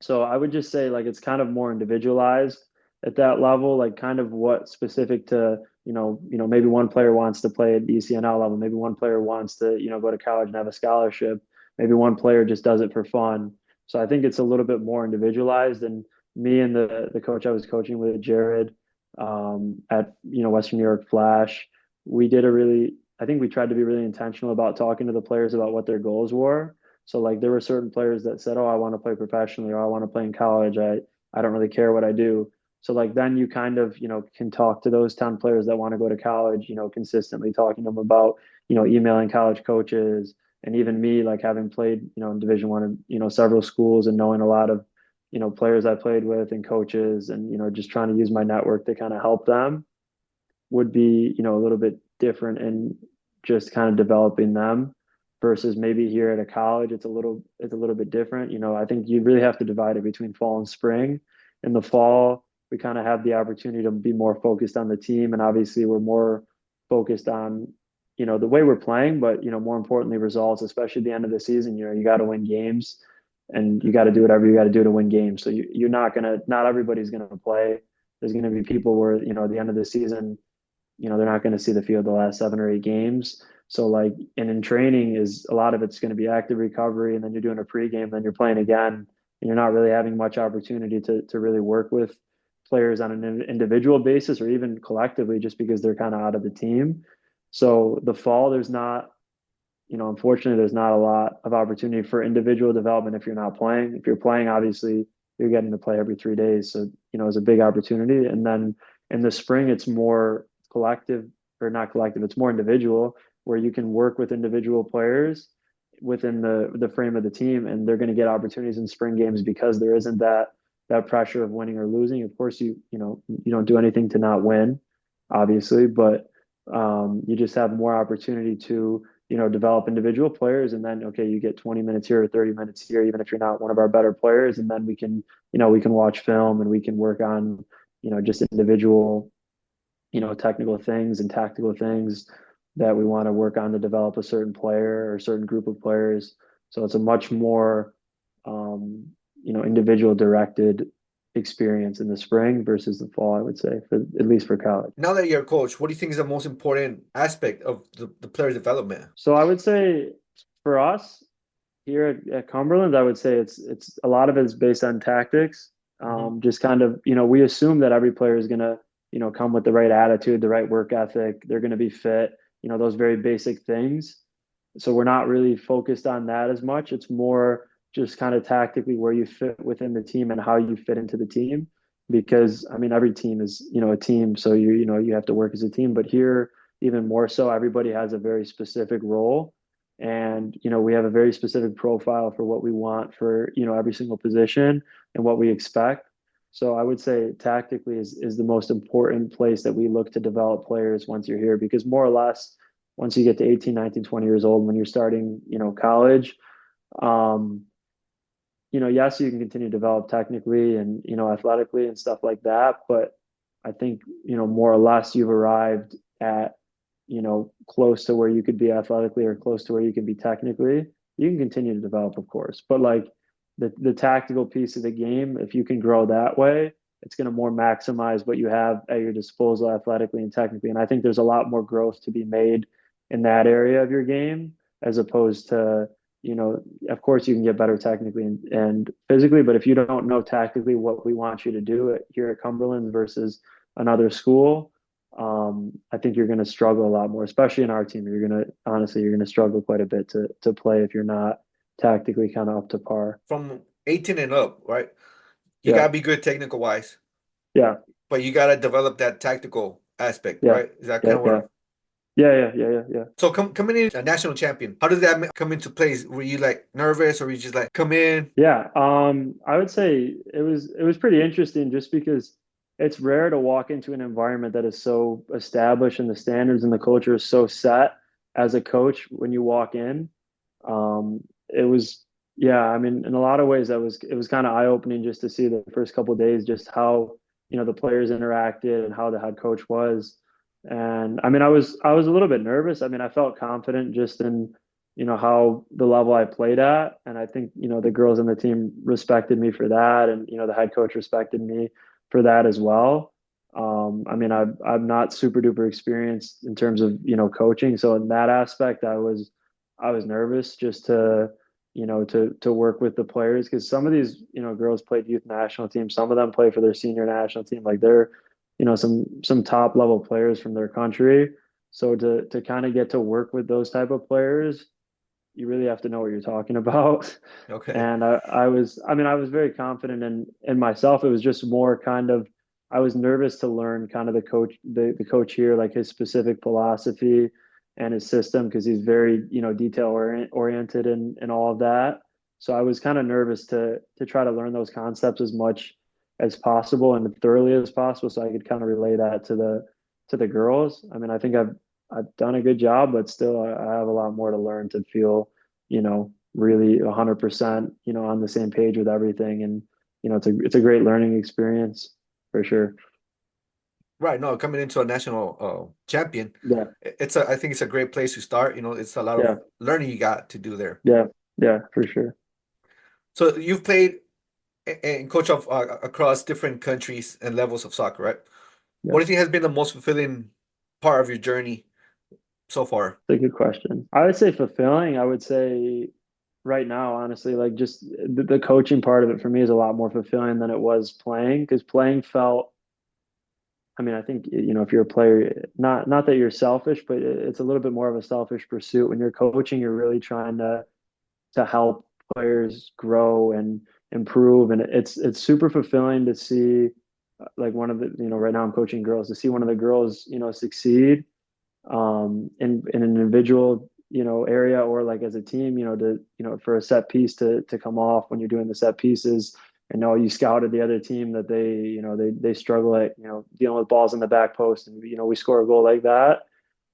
A: So I would just say like it's kind of more individualized at that level, like kind of what specific to, maybe one player wants to play at the ECNL level, maybe one player wants to, go to college and have a scholarship, maybe one player just does it for fun. So I think it's a little bit more individualized. And me and the coach I was coaching with, Jared, at Western New York Flash, we did a really, I think we tried to be really intentional about talking to the players about what their goals were. So like there were certain players that said, "Oh, I want to play professionally, or I want to play in college. I don't really care what I do." So like then you kind of, can talk to those 10 players that want to go to college, consistently talking to them about, emailing college coaches, and even me like having played, in Division One and, several schools and knowing a lot of, players I played with and coaches and, just trying to use my network to kind of help them would be, a little bit different in just kind of developing them versus maybe here at a college it's a little bit different. I think you really have to divide it between fall and spring. In the fall, we kind of have the opportunity to be more focused on the team, and obviously we're more focused on, the way we're playing, but more importantly results, especially at the end of the season. You got to win games and you got to do whatever you got to do to win games. So you're not everybody's gonna play. There's gonna be people where, at the end of the season, they're not going to see the field the last 7 or 8 games. So like, and in training is a lot of it's going to be active recovery, and then you're doing a pregame, then you're playing again, and you're not really having much opportunity to really work with players on an individual basis or even collectively, just because they're kind of out of the team. So the fall, there's not, unfortunately, there's not a lot of opportunity for individual development if you're not playing. If you're playing, obviously, you're getting to play every 3 days. So, it's a big opportunity. And then in the spring, it's more collective, or not collective, it's more individual, where you can work with individual players within the frame of the team, and they're going to get opportunities in spring games because there isn't that pressure of winning or losing. Of course, you don't do anything to not win, obviously, but you just have more opportunity to develop individual players, and then okay, you get 20 minutes here or 30 minutes here, even if you're not one of our better players, and then we can watch film and we can work on just individual technical things and tactical things that we want to work on to develop a certain player or a certain group of players. So it's a much more, individual directed experience in the spring versus the fall, I would say, for at least for college.
C: Now that you're a coach, what do you think is the most important aspect of the player development?
A: So I would say for us here at Cumberland, I would say it's a lot of it is based on tactics. Just kind of, we assume that every player is gonna come with the right attitude, the right work ethic. They're going to be fit, those very basic things. So we're not really focused on that as much. It's more just kind of tactically where you fit within the team and how you fit into the team. Because I mean, every team is, a team. So you have to work as a team, but here even more so, everybody has a very specific role. And, we have a very specific profile for what we want for, every single position and what we expect. So I would say tactically is the most important place that we look to develop players once you're here, because more or less, once you get to 18, 19, 20 years old, when you're starting, college, yes, you can continue to develop technically and, athletically and stuff like that. But I think, more or less you've arrived at, close to where you could be athletically or close to where you can be technically. You can continue to develop, of course, but like, the tactical piece of the game, if you can grow that way, it's going to more maximize what you have at your disposal athletically and technically. And I think there's a lot more growth to be made in that area of your game, as opposed to, of course you can get better technically and physically, but if you don't know tactically what we want you to do here at Cumberland versus another school, I think you're going to struggle a lot more, especially in our team. You're going to struggle quite a bit to play if you're not tactically kind of up to par.
C: From 18 and up, right? You
A: Yeah.
C: gotta be good technical wise,
A: Yeah.
C: but you gotta develop that tactical aspect,
A: Yeah.
C: right? Is that kind
A: Yeah.
C: of
A: Yeah.
C: where?
A: Yeah.
C: So coming in a national champion, how does that come into place? Were you like nervous, or were you just like come in?
A: Yeah. I would say it was pretty interesting just because it's rare to walk into an environment that is so established and the standards and the culture is so set as a coach when you walk in. It was, yeah, I mean, in a lot of ways, it was kind of eye-opening just to see the first couple of days, just how, the players interacted and how the head coach was. And I mean, I was a little bit nervous. I mean, I felt confident just in, how the level I played at. And I think, the girls on the team respected me for that. And, the head coach respected me for that as well. I mean, I'm not super duper experienced in terms of, coaching. So in that aspect, I was nervous just to, to work with the players because some of these, girls played youth national team. Some of them play for their senior national team. Like they're, some top level players from their country. So to kind of get to work with those type of players, you really have to know what you're talking about.
C: Okay.
A: And I mean, I was very confident in myself. It was just more kind of, I was nervous to learn kind of the coach here, like his specific philosophy and his system, because he's very, detail oriented and all of that. So I was kind of nervous to try to learn those concepts as much as possible and thoroughly as possible, so I could kind of relay that to the girls. I mean, I think I've done a good job, but still I have a lot more to learn to feel, really 100%, on the same page with everything. And, it's a great learning experience for sure.
C: Right. No, coming into a national champion,
A: Yeah.
C: I think it's a great place to start. It's a lot of
A: Yeah.
C: learning you got to do there.
A: Yeah. Yeah, for sure.
C: So you've played and coach of across different countries and levels of soccer, right?
A: Yeah.
C: What do you think has been the most fulfilling part of your journey so far?
A: It's a good question. I would say fulfilling. I would say right now, honestly, like just the coaching part of it for me is a lot more fulfilling than it was playing because playing felt, I mean, I think, if you're a player, not that you're selfish, but it's a little bit more of a selfish pursuit. When you're coaching, you're really trying to help players grow and improve. And it's super fulfilling to see like one of the, right now I'm coaching girls, to see one of the girls, succeed in an individual, area or like as a team, to, for a set piece to come off when you're doing the set pieces and know you scouted the other team that they struggle at, dealing with balls in the back post and, we score a goal like that.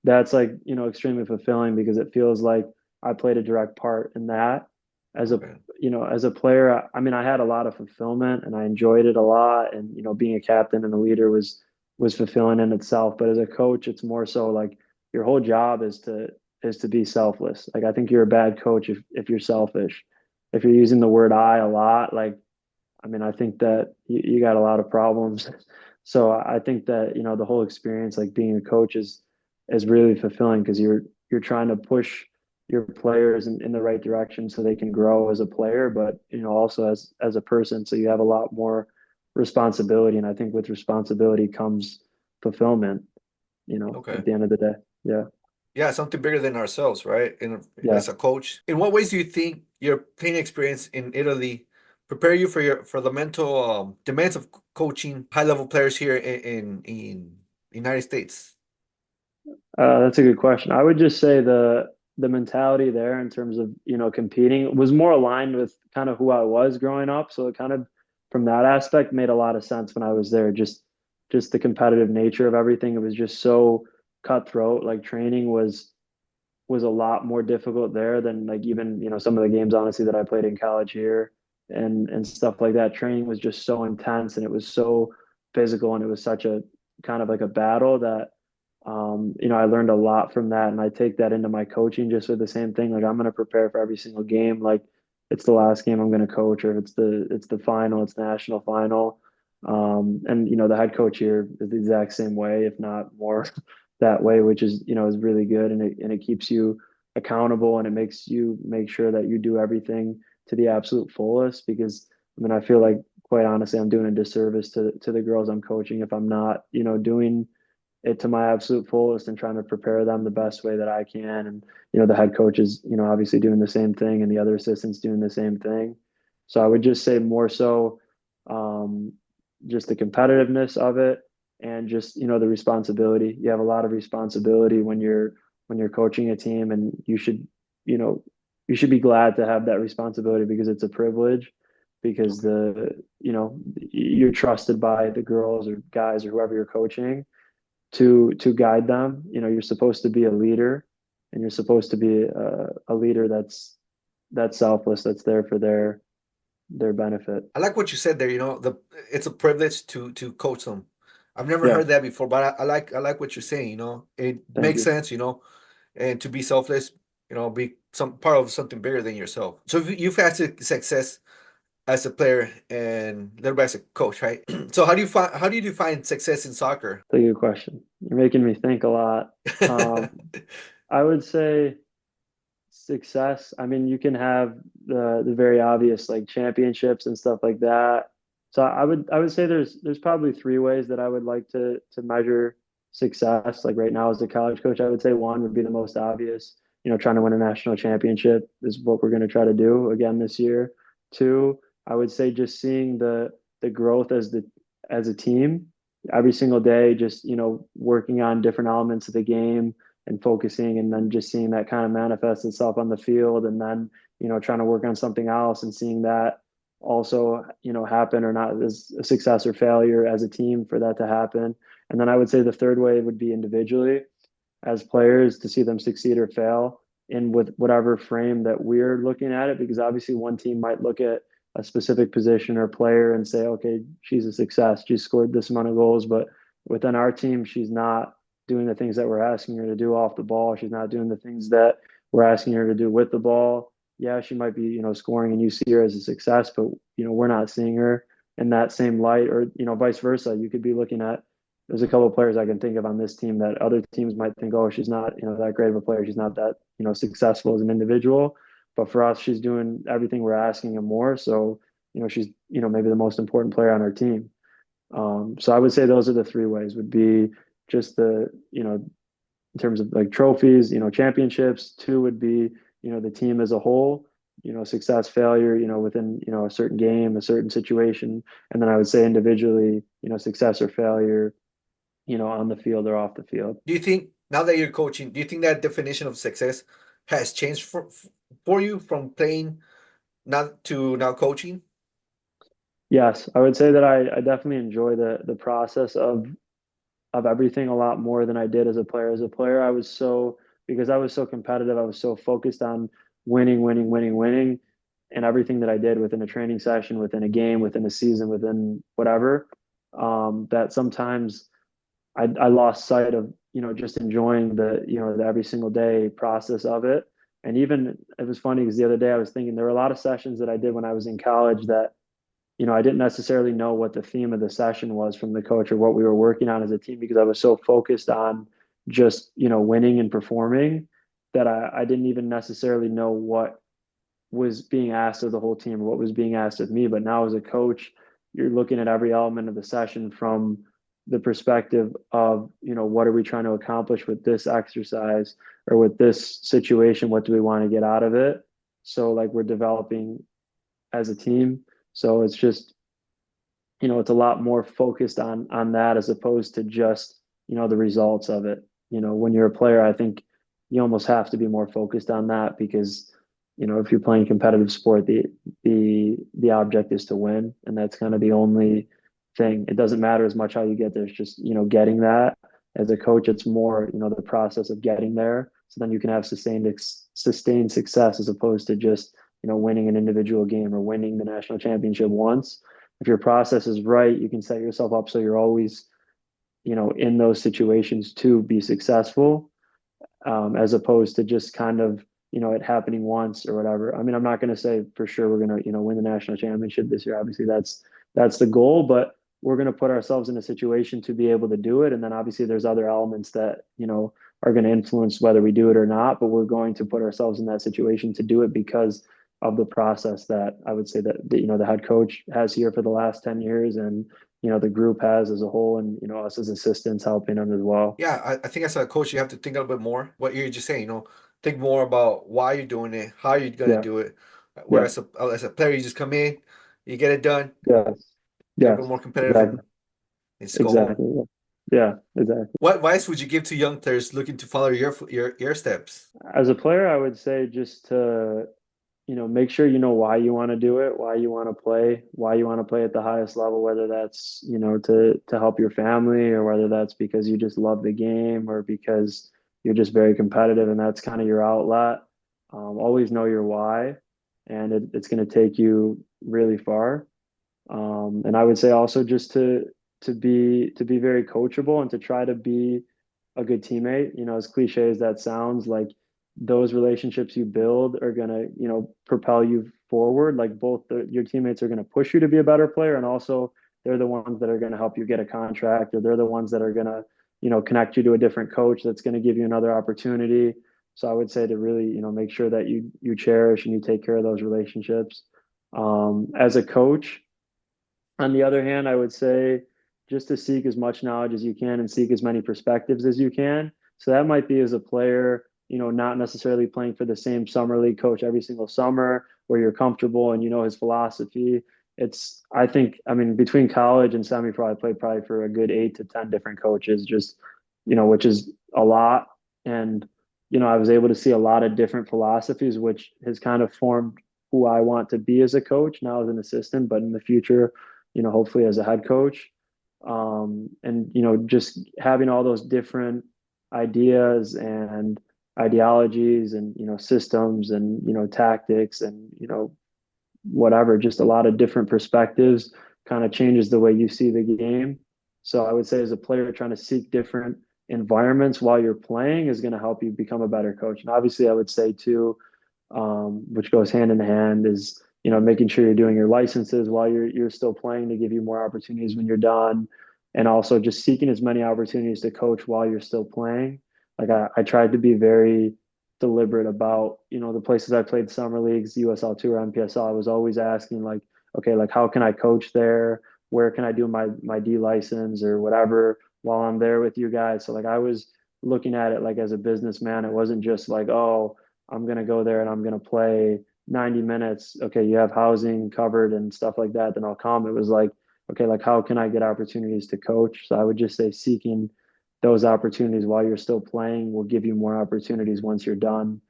A: That's like, extremely fulfilling because it feels like I played a direct part in that as a,
C: Okay.
A: as a player. I mean, I had a lot of fulfillment and I enjoyed it a lot. And, being a captain and a leader was fulfilling in itself. But as a coach, it's more so like your whole job is to be selfless. Like I think you're a bad coach if you're selfish. If you're using the word I a lot, like I mean, I think that you got a lot of problems. So I think that, the whole experience, like being a coach is really fulfilling because you're trying to push your players in the right direction so they can grow as a player, but also as a person. So you have a lot more responsibility. And I think with responsibility comes fulfillment,
C: Okay.
A: at the end of the day. Yeah.
C: Yeah, something bigger than ourselves, right? And
A: Yeah.
C: as a coach, in what ways do you think your playing experience in Italy prepare you for the mental demands of coaching high level players here in United States?
A: That's a good question. I would just say the mentality there in terms of, competing was more aligned with kind of who I was growing up. So it kind of from that aspect made a lot of sense when I was there. Just the competitive nature of everything. It was just so cutthroat. Like training was a lot more difficult there than like even, some of the games honestly that I played in college here and stuff like that. Training was just so intense and it was so physical and it was such a kind of like a battle that I learned a lot from that, and I take that into my coaching just with the same thing. Like I'm going to prepare for every single game, like it's the last game I'm going to coach, or if it's the final, it's national final. And the head coach here is the exact same way, if not more that way, which is is really good, and it keeps you accountable, and it makes you make sure that you do everything to the absolute fullest. Because I mean, I feel like quite honestly, I'm doing a disservice to the girls I'm coaching if I'm not doing it to my absolute fullest and trying to prepare them the best way that I can. And, the head coach is, obviously doing the same thing and the other assistants doing the same thing. So I would just say more so um, just the competitiveness of it and just, the responsibility. You have a lot of responsibility when you're coaching a team and you should be glad to have that responsibility because it's a privilege. because
C: Okay.
A: you're trusted by the girls or guys or whoever you're coaching to guide them. You're supposed to be a leader, and you're supposed to be a leader that's selfless, that's there for their benefit.
C: I like what you said there. It's a privilege to coach them. I've never
A: Yeah,
C: heard that before, but I like what you're saying. It
A: thank
C: makes
A: you.
C: sense. And to be selfless. Be some part of something bigger than yourself. So if you've had success as a player and a little bit as a coach, right? So how do you define success in soccer?
A: That's a good question. You're making me think a lot. Um, I would say success. I mean, you can have the very obvious like championships and stuff like that. So I would say there's probably three ways that I would like to measure success. Like right now as a college coach, I would say one would be the most obvious. Trying to win a national championship is what we're going to try to do again this year. Two, I would say just seeing the growth as a team every single day, just working on different elements of the game and focusing, and then just seeing that kind of manifest itself on the field, and then trying to work on something else and seeing that also happen, or not as a success or failure as a team for that to happen. And then I would say the third way would be individually as players, to see them succeed or fail in with whatever frame that we're looking at it, because obviously one team might look at a specific position or player and say, okay, she's a success, she scored this amount of goals, but within our team she's not doing the things that we're asking her to do off the ball, she's not doing the things that we're asking her to do with the ball. Yeah, she might be scoring and you see her as a success, but we're not seeing her in that same light. Or vice versa, you could be looking at, there's a couple of players I can think of on this team that other teams might think, oh, she's not, that great of a player. She's not that, successful as an individual. But for us, she's doing everything we're asking and more. So, she's, maybe the most important player on our team. So I would say those are the three ways, would be just in terms of like trophies, championships. Two would be, the team as a whole, success, failure, within, a certain game, a certain situation. And then I would say individually, success or failure, on the field or off the field.
C: Do you think now that you're coaching, do you think that definition of success has changed for you from playing not to now coaching?
A: Yes, I would say that I definitely enjoy the process of everything a lot more than I did as a player. As a player, I was so, because I was so competitive, I was so focused on winning, winning, winning, winning, and everything that I did within a training session, within a game, within a season, within whatever, that sometimes I lost sight of, just enjoying the every single day process of it. And even it was funny because the other day I was thinking there were a lot of sessions that I did when I was in college that I didn't necessarily know what the theme of the session was from the coach or what we were working on as a team, because I was so focused on just, winning and performing, that I didn't even necessarily know what was being asked of the whole team or what was being asked of me. But now as a coach, you're looking at every element of the session from the perspective of, what are we trying to accomplish with this exercise or with this situation? What do we want to get out of it? So like we're developing as a team. So it's just, it's a lot more focused on that as opposed to just, the results of it. When you're a player, I think you almost have to be more focused on that, because, if you're playing competitive sport, the object is to win. And that's kind of the only thing. It doesn't matter as much how you get there. It's just, getting that. As a coach, it's more, the process of getting there. So then you can have sustained success, as opposed to just, winning an individual game or winning the national championship once. If your process is right, you can set yourself up so you're always, in those situations to be successful, as opposed to just kind of, it happening once or whatever. I mean, I'm not going to say for sure we're going to, win the national championship this year. Obviously, that's the goal, but we're going to put ourselves in a situation to be able to do it. And then obviously there's other elements that, are going to influence whether we do it or not, but we're going to put ourselves in that situation to do it because of the process that I would say that the head coach has here for the last 10 years, and the group has as a whole, and us as assistants helping them as well.
C: Yeah, I think as a coach, you have to think a little bit more. What you're just saying, think more about why you're doing it, how you're gonna
A: Yeah,
C: do it.
A: yeah,
C: Whereas as a player, you just come in, you get it done,
A: yes,
C: get a bit
A: yes,
C: more competitive,
A: exactly,
C: and just go home.
A: exactly. Yeah, yeah, exactly.
C: What advice would you give to young players looking to follow your steps?
A: As a player, I would say just to make sure you know why you want to do it, why you want to play at the highest level, whether that's, to help your family, or whether that's because you just love the game, or because you're just very competitive and that's kind of your outlet. Always know your why, and it's going to take you really far. And I would say also just to be very coachable and to try to be a good teammate. As cliche as that sounds, like those relationships you build are gonna, propel you forward. Like your teammates are gonna push you to be a better player, and also they're the ones that are gonna help you get a contract, or they're the ones that are gonna, connect you to a different coach that's gonna give you another opportunity. So I would say to really, make sure that you cherish and you take care of those relationships. As a coach, on the other hand, I would say just to seek as much knowledge as you can and seek as many perspectives as you can. So that might be as a player, not necessarily playing for the same summer league coach every single summer where you're comfortable and you know his philosophy. I think, I mean, between college and semi-pro, I played probably for a good 8 to 10 different coaches, just, which is a lot. And, I was able to see a lot of different philosophies, which has kind of formed who I want to be as a coach now as an assistant, but in the future, hopefully as a head coach. And, just having all those different ideas and ideologies and, systems and, tactics and, whatever, just a lot of different perspectives kind of changes the way you see the game. So I would say as a player, trying to seek different environments while you're playing is going to help you become a better coach. And obviously, I would say too, which goes hand in hand, is making sure you're doing your licenses while you're still playing to give you more opportunities when you're done, and also just seeking as many opportunities to coach while you're still playing. Like I tried to be very deliberate about the places I played summer leagues, USL Tour, MPSL. I was always asking like, okay, like how can I coach there? Where can I do my D license or whatever while I'm there with you guys? So like I was looking at it like as a businessman. It wasn't just like, oh, I'm going to go there and I'm going to play 90 minutes. Okay, you have housing covered and stuff like that, then I'll come. It was like, okay, like how can I get opportunities to coach? So I would just say seeking those opportunities while you're still playing will give you more opportunities once you're done,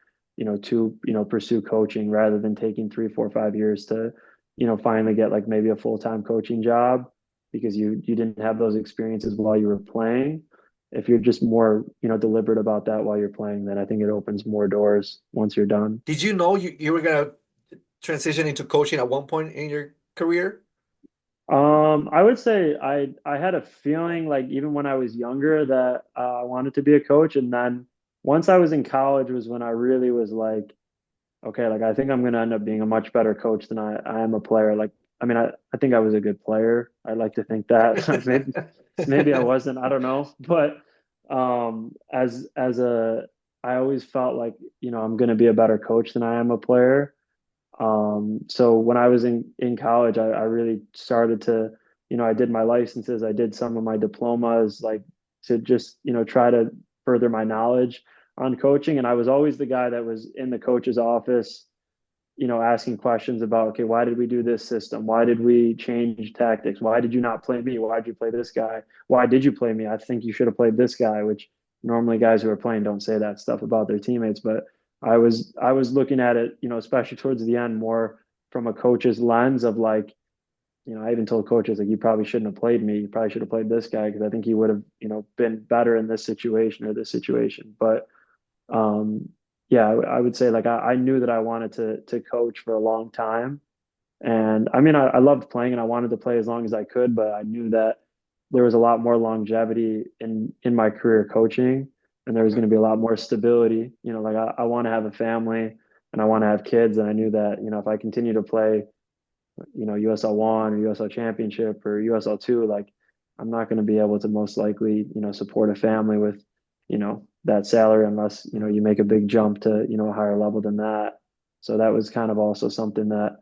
A: to, pursue coaching rather than taking 3, 4, 5 years to, finally get like maybe a full-time coaching job because you didn't have those experiences while you were playing. If you're just more, deliberate about that while you're playing, then I think it opens more doors once you're done.
C: Did you know you were gonna transition into coaching at one point in your career?
A: I would say I had a feeling like even when I was younger that I wanted to be a coach, and then once I was in college was when I really was like, okay, like I think I'm going to end up being a much better coach than I am a player. Like, I mean, I think I was a good player. I like to think that maybe I wasn't. I don't know, but as a I always felt like I'm going to be a better coach than I am a player. So when I was in college, I really started to, I did my licenses, I did some of my diplomas, like to just, try to further my knowledge on coaching. And I was always the guy that was in the coach's office, asking questions about, okay, why did we do this system? Why did we change tactics? Why did you not play me? Why did you play this guy? Why did you play me? I think you should have played this guy, which normally guys who are playing don't say that stuff about their teammates. But I was looking at it, especially towards the end, more from a coach's lens of like, I even told coaches like you probably shouldn't have played me. You probably should have played this guy because I think he would have, been better in this situation or this situation. But yeah, I would say like I knew that I wanted to coach for a long time. And I mean, I loved playing and I wanted to play as long as I could, but I knew that there was a lot more longevity in my career coaching, and there was going to be a lot more stability. Like I want to have a family and I want to have kids, and I knew that if I continue to play, USL one or USL Championship or USL two, like I'm not going to be able to most likely support a family with that salary unless you make a big jump to a higher level than that. So that was kind of also something that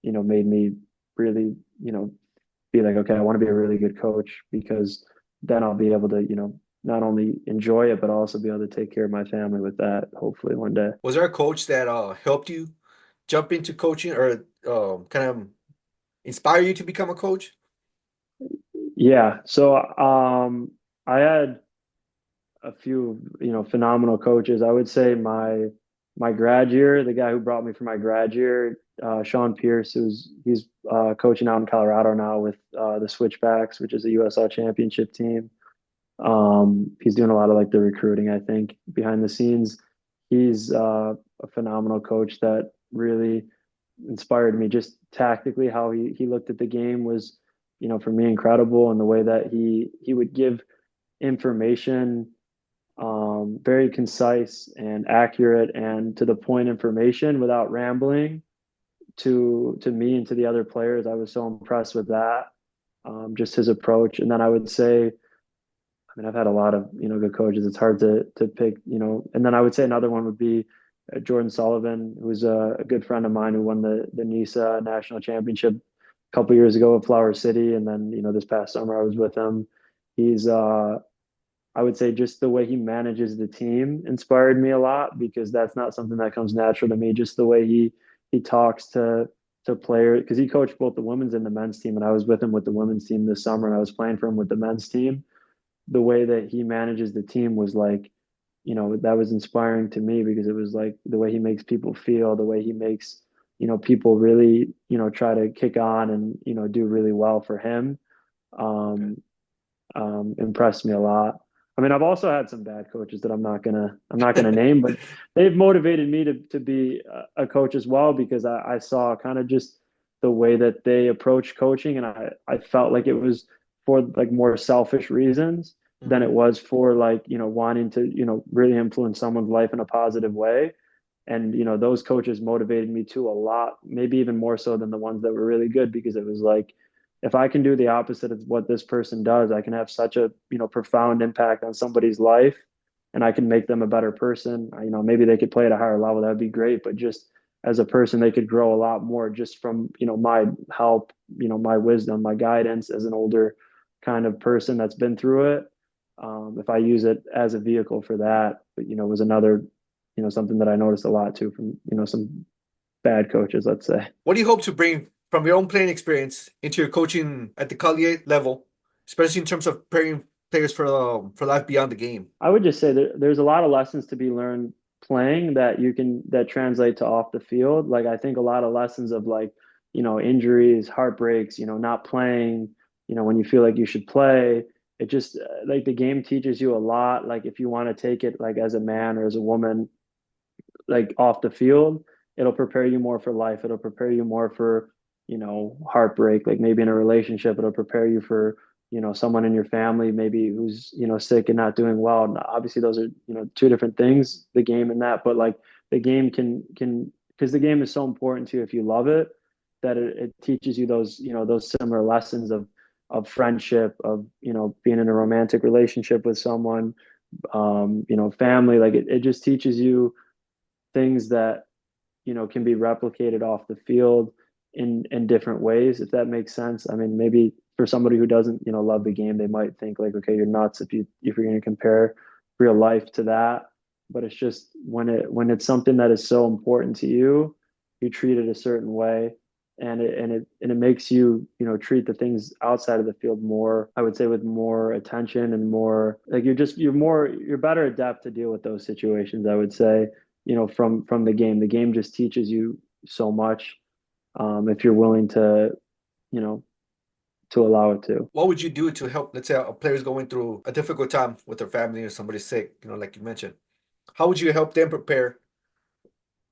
A: made me really be like, okay, I want to be a really good coach because then I'll be able to not only enjoy it but also be able to take care of my family with that hopefully one day.
C: Was there a coach that helped you jump into coaching or kind of inspire you to become a coach?
A: Yeah, so I had a few phenomenal coaches. I would say my grad year, the guy who brought me for my grad year, Sean Pierce, he's coaching out in Colorado now with the Switchbacks, which is a USL Championship team. He's doing a lot of like the recruiting, I think, behind the scenes. He's a phenomenal coach that really inspired me. Just tactically, how he looked at the game was, for me, incredible, and the way that he would give information, very concise and accurate and to the point information without rambling to me and to the other players. I was so impressed with that. Just his approach. And then I would say, I mean, I've had a lot of, good coaches. It's hard to pick, and then I would say another one would be Jordan Sullivan, who's a good friend of mine who won the NISA national championship a couple years ago at Flower City. And then, this past summer I was with him. He's I would say just the way he manages the team inspired me a lot, because that's not something that comes natural to me. Just the way he talks to players, because he coached both the women's and the men's team, and I was with him with the women's team this summer, and I was playing for him with the men's team. The way that he manages the team was like, that was inspiring to me, because it was like the way he makes people feel, the way he makes, people really, try to kick on and, do really well for him.
C: Okay.
A: Um, Impressed me a lot. I mean, I've also had some bad coaches that I'm not gonna name, but they've motivated me to be a coach as well, because I saw kind of just the way that they approach coaching, and I felt like it was for like more selfish reasons than
C: Mhm.
A: it was for like, wanting to, really influence someone's life in a positive way. And, those coaches motivated me too a lot, maybe even more so than the ones that were really good, because it was like, if I can do the opposite of what this person does, I can have such a, profound impact on somebody's life, and I can make them a better person. Maybe they could play at a higher level. That would be great. But just as a person, they could grow a lot more just from, my help, my wisdom, my guidance as an older kind of person that's been through it. If I use it as a vehicle for that, but, was another, something that I noticed a lot too from, some bad coaches, let's say.
C: What do you hope to bring from your own playing experience into your coaching at the Collegiate level, especially in terms of preparing players for life beyond the game?
A: I would just say that there's a lot of lessons to be learned playing that translate to off the field. Like, I think a lot of lessons of like, injuries, heartbreaks, not playing, when you feel like you should play. It just like the game teaches you a lot. Like, if you want to take it like as a man or as a woman, like off the field, it'll prepare you more for life. It'll prepare you more for, heartbreak. Like maybe in a relationship, it'll prepare you for, someone in your family, maybe who's, sick and not doing well. And obviously those are, two different things, the game and that, but like the game because the game is so important to you if you love it, that it teaches you those, those similar lessons of friendship, of, being in a romantic relationship with someone, family. Like it just teaches you things that, can be replicated off the field in different ways, if that makes sense. I mean, maybe for somebody who doesn't, love the game, they might think like, okay, you're nuts if you're going to compare real life to that. But it's just when it's something that is so important to you, you treat it a certain way, and it makes you, treat the things outside of the field more, I would say, with more attention, and more like you're better adept to deal with those situations, I would say, from the game. The game just teaches you so much, if you're willing to, you know, to allow it to.
C: What would you do to help, let's say, a player's going through a difficult time with their family or somebody's sick, like you mentioned? How would you help them prepare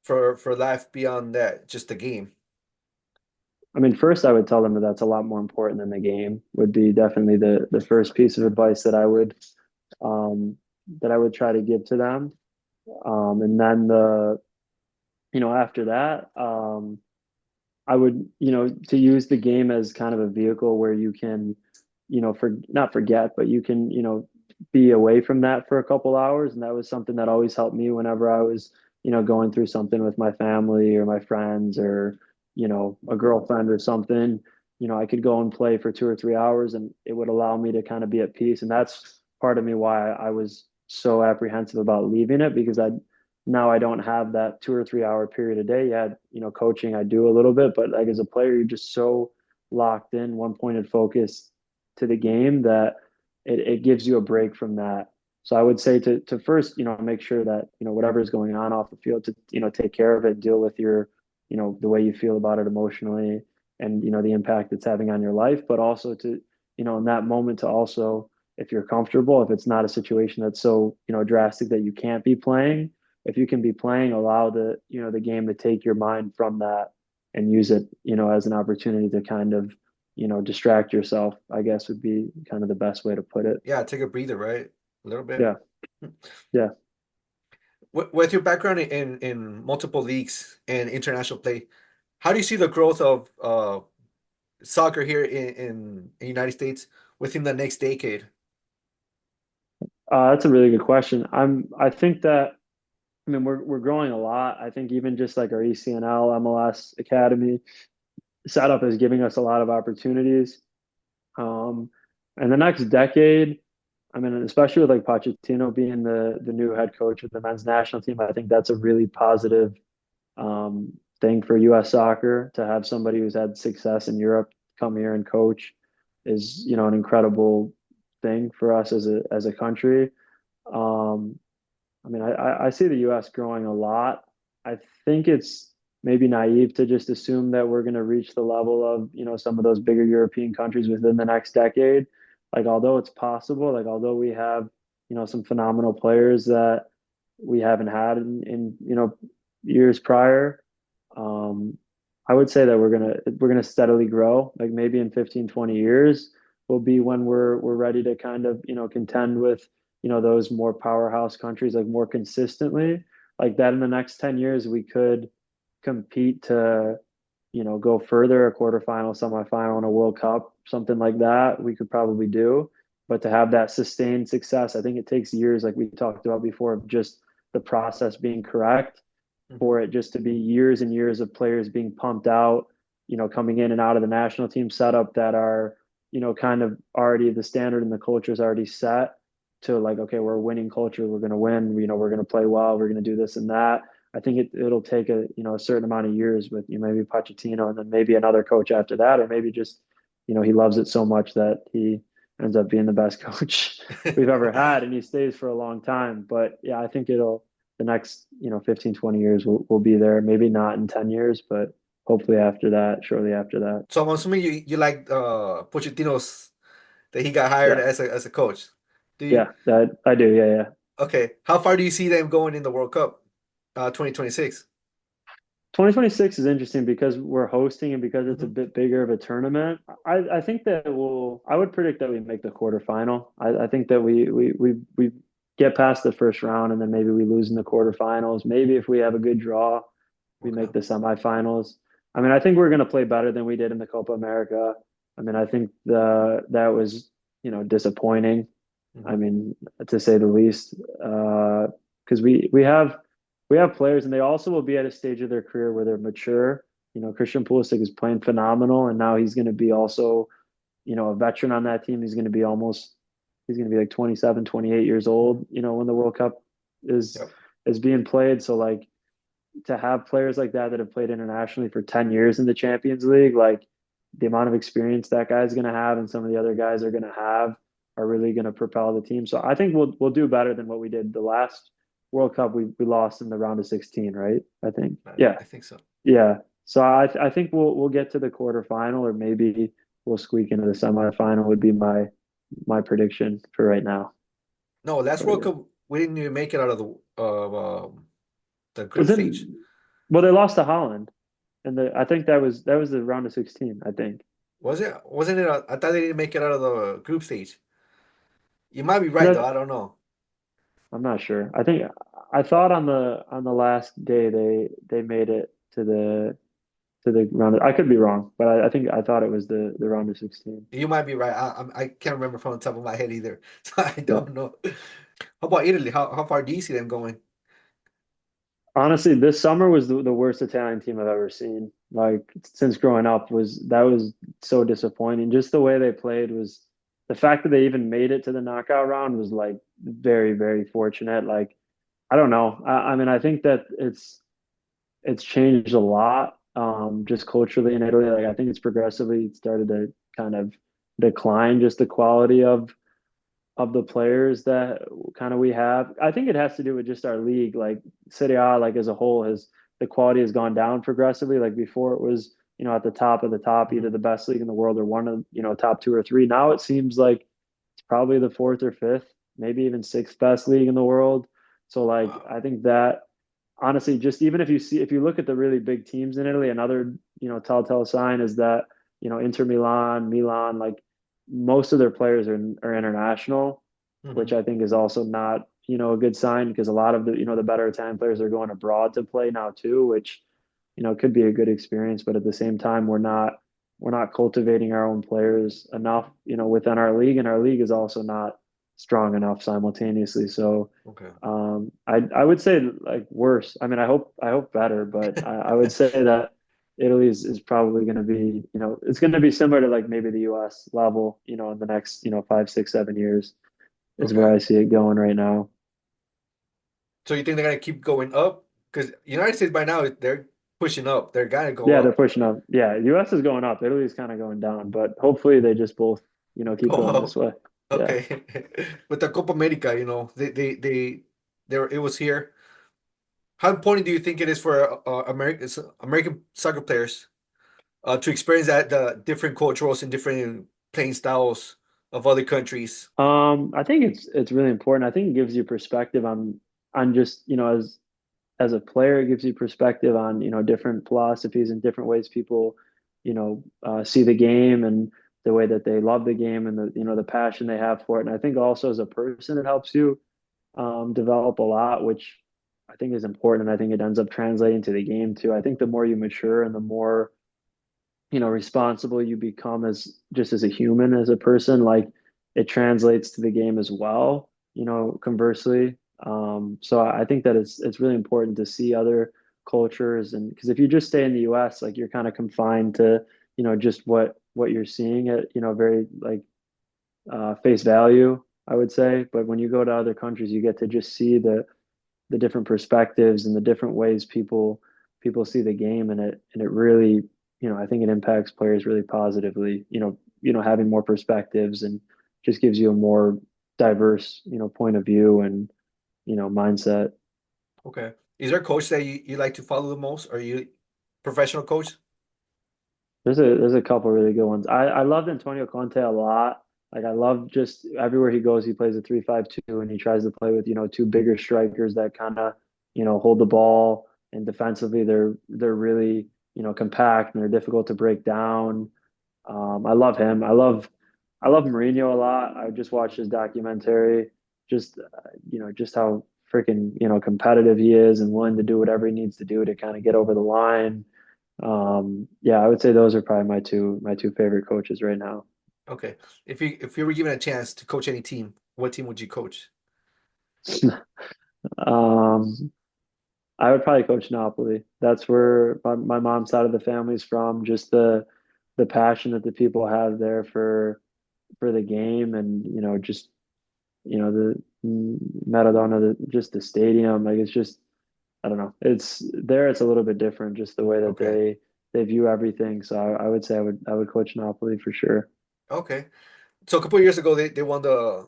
C: for life beyond that, just the game?
A: I mean, first I would tell them that that's a lot more important than the game, would be definitely the first piece of advice um, that I would try to give to them. And then after that, I would, to use the game as kind of a vehicle where you can, for not forget, but you can, be away from that for a couple hours. And that was something that always helped me whenever I was, going through something with my family or my friends, or, a girlfriend or something. I could go and play for 2 or 3 hours, and it would allow me to kind of be at peace. And that's part of me why I was so apprehensive about leaving it, because now I don't have that 2 or 3 hour period a day. Yeah, coaching I do a little bit, but like as a player, you're just so locked in, one pointed focus to the game, that it gives you a break from that. So I would say to first, make sure that, whatever is going on off the field to, take care of it, deal with your, the way you feel about it emotionally and, the impact it's having on your life, but also to, in that moment to also, if you're comfortable, if it's not a situation that's so, drastic that you can't be playing, if you can be playing, allow the, the game to take your mind from that and use it, as an opportunity to kind of, distract yourself, I guess would be kind of the best way to put it.
C: Yeah, take a breather, right? A little bit.
A: Yeah. Yeah.
C: With your background in multiple leagues and international play, how do you see the growth of soccer here in the United States within the next decade?
A: That's a really good question. I think that, I mean, we're growing a lot. I think even just like our ECNL, MLS Academy setup is giving us a lot of opportunities. Um, and the next decade, I mean, especially with like Pochettino being the new head coach of the men's national team, I think that's a really positive thing for U.S. soccer to have somebody who's had success in Europe come here and coach is, an incredible thing for us as a country. Um, I mean, I see the U.S. growing a lot. I think it's maybe naive to just assume that we're going to reach the level of, some of those bigger European countries within the next decade. Like, although it's possible, like, although we have, some phenomenal players that we haven't had in years prior, um, I would say that we're gonna steadily grow. Like maybe in 15, 20 years will be when we're ready to kind of, contend with, those more powerhouse countries like more consistently. Like that in the next 10 years we could compete to, go further, a quarterfinal, semifinal in a World Cup, something like that, we could probably do. But to have that sustained success, I think it takes years, like we talked about before, of just the process being correct
C: Mhm.
A: for it just to be years and years of players being pumped out, coming in and out of the national team setup that are, kind of already the standard and the culture is already set to like, okay, we're a winning culture. We're going to win. We're going to play well. We're going to do this and that. I think it'll take a, a certain amount of years with, maybe Pochettino and then maybe another coach after that, or maybe just, he loves it so much that he ends up being the best coach we've ever had and he stays for a long time. But yeah, I think the next 15, 20 years will be there, maybe not in 10 years, but hopefully after that, shortly after that.
C: So I'm assuming you like Pochettino's that he got hired
A: Yeah.
C: as a coach. Do you?
A: Yeah, that I do. Yeah. Yeah.
C: Okay. How far do you see them going in the World Cup, 2026?
A: 2026 is interesting because we're hosting and because it's a
C: Hmm.
A: bit bigger of a tournament. I think that I would predict that we make the quarterfinal. I think that we get past the first round and then maybe we lose in the quarterfinals. Maybe if we have a good draw, we
C: Okay.
A: make the semifinals. I mean, I think we're going to play better than we did in the Copa America. I mean, I think that was, disappointing. I
C: Hmm.
A: mean, to say the least, because we have players, and they also will be at a stage of their career where they're mature. Christian Pulisic is playing phenomenal, and now he's going to be also, a veteran on that team. He's going to be like 27, 28 years old. When the World Cup is
C: Yep.
A: is being played. So like to have players like that have played internationally for 10 years in the Champions League, like the amount of experience that guy's going to have and some of the other guys are going to have are really going to propel the team. So I think we'll do better than what we did the last World Cup. We lost in the round of 16, right? I think. Yeah.
C: I think so.
A: Yeah. So I think we'll get to the quarterfinal or maybe we'll squeak into the semifinal would be my prediction for right now.
C: No, last
A: But
C: World
A: yeah.
C: Cup we didn't even make it out of the group stage.
A: Isn't well they lost to Holland. And I think that was the round of 16, I think.
C: Was it? Wasn't it? I thought they didn't make it out of the group stage. You might be right though.
A: No,
C: I don't know.
A: I'm not sure. I thought on the last day they made it to the round. I could be wrong, but I think I thought it was the round of 16.
C: You might be right. I can't remember from the top of my head either, so I
A: Yeah.
C: don't know. How about Italy? How far do you see them going?
A: Honestly, this summer was the worst Italian team I've ever seen. Like since growing up was so disappointing. Just the way they played was the fact that they even made it to the knockout round was like very, very fortunate. Like I don't know. I mean, I think that it's changed a lot, just culturally in Italy. Like I think it's progressively started to kind of decline just the quality of of the players that kind of we have. I think it has to do with just our league. Like Serie A, like as a whole, has the quality has gone down progressively. Like before, it was at the top of the top, either
C: Mhm.
A: the best league in the world or one of top two or three. Now it seems like it's probably the fourth or fifth, maybe even sixth best league in the world. So like
C: Wow.
A: I think that honestly, just even if you look at the really big teams in Italy, another telltale sign is that Inter Milan, Milan, like most of their players are international, which
C: Hmm.
A: I think is also not a good sign because a lot of the the better Italian players are going abroad to play now too, which could be a good experience, but at the same time we're not cultivating our own players enough within our league, and our league is also not strong enough simultaneously. So
C: Okay.
A: I would say like worse. I mean, I hope better, but I would say that Italy is probably going to be, it's going to be similar to like maybe the U.S. level, in the next, 5, 6, 7 years is where
C: Okay.
A: I see it going right now.
C: So you think they're gonna keep going up? Because United States by now they're pushing up. They're gonna go
A: Yeah, they're
C: up.
A: pushing up. Yeah, U.S. is going up. Italy's kind of going down, but hopefully they just both, keep
C: Go
A: going this
C: up.
A: way. Yeah.
C: Okay. With the Copa America, they it was here. How important do you think it is for American soccer players to experience that the different cultures and different playing styles of other countries?
A: I think it's really important. I think it gives you perspective on just, as a player, it gives you perspective on, different philosophies and different ways people, see the game and the way that they love the game and the passion they have for it. And I think also as a person, it helps you develop a lot, which I think is important. And I think it ends up translating to the game too. I think the more you mature and the more, responsible you become as just as a human, as a person, like it translates to the game as well, conversely. So I think that it's really important to see other cultures, and because if you just stay in the US, like you're kind of confined to, just what you're seeing at, very like face value, I would say. But when you go to other countries, you get to just see the different perspectives and the different ways people see the game, and it really, I think it impacts players really positively. Having more perspectives and just gives you a more diverse, point of view and mindset.
C: Okay. Is there a coach that you like to follow the most? Are you professional coach?
A: There's a couple really good ones. I loved Antonio Conte a lot. Like I love just everywhere he goes, he plays a 3-5-2, and he tries to play with, two bigger strikers that kind of, hold the ball, and defensively they're really, compact and they're difficult to break down. I love him. I love Mourinho a lot. I just watched his documentary. Just just how freaking competitive he is and willing to do whatever he needs to do to kind of get over the line. Yeah, I would say those are probably my two favorite coaches right now.
C: Okay. If you were given a chance to coach any team, what team would you coach?
A: Um, I would probably coach Napoli. That's where my mom's side of the family's from. Just the passion that the people have there for the game, and just the Maradona, just the stadium. Like it's just I don't know. It's a little bit different, just the way that
C: Okay.
A: they view everything. So I would say I would coach Napoli for sure.
C: Okay. So a couple of years ago they won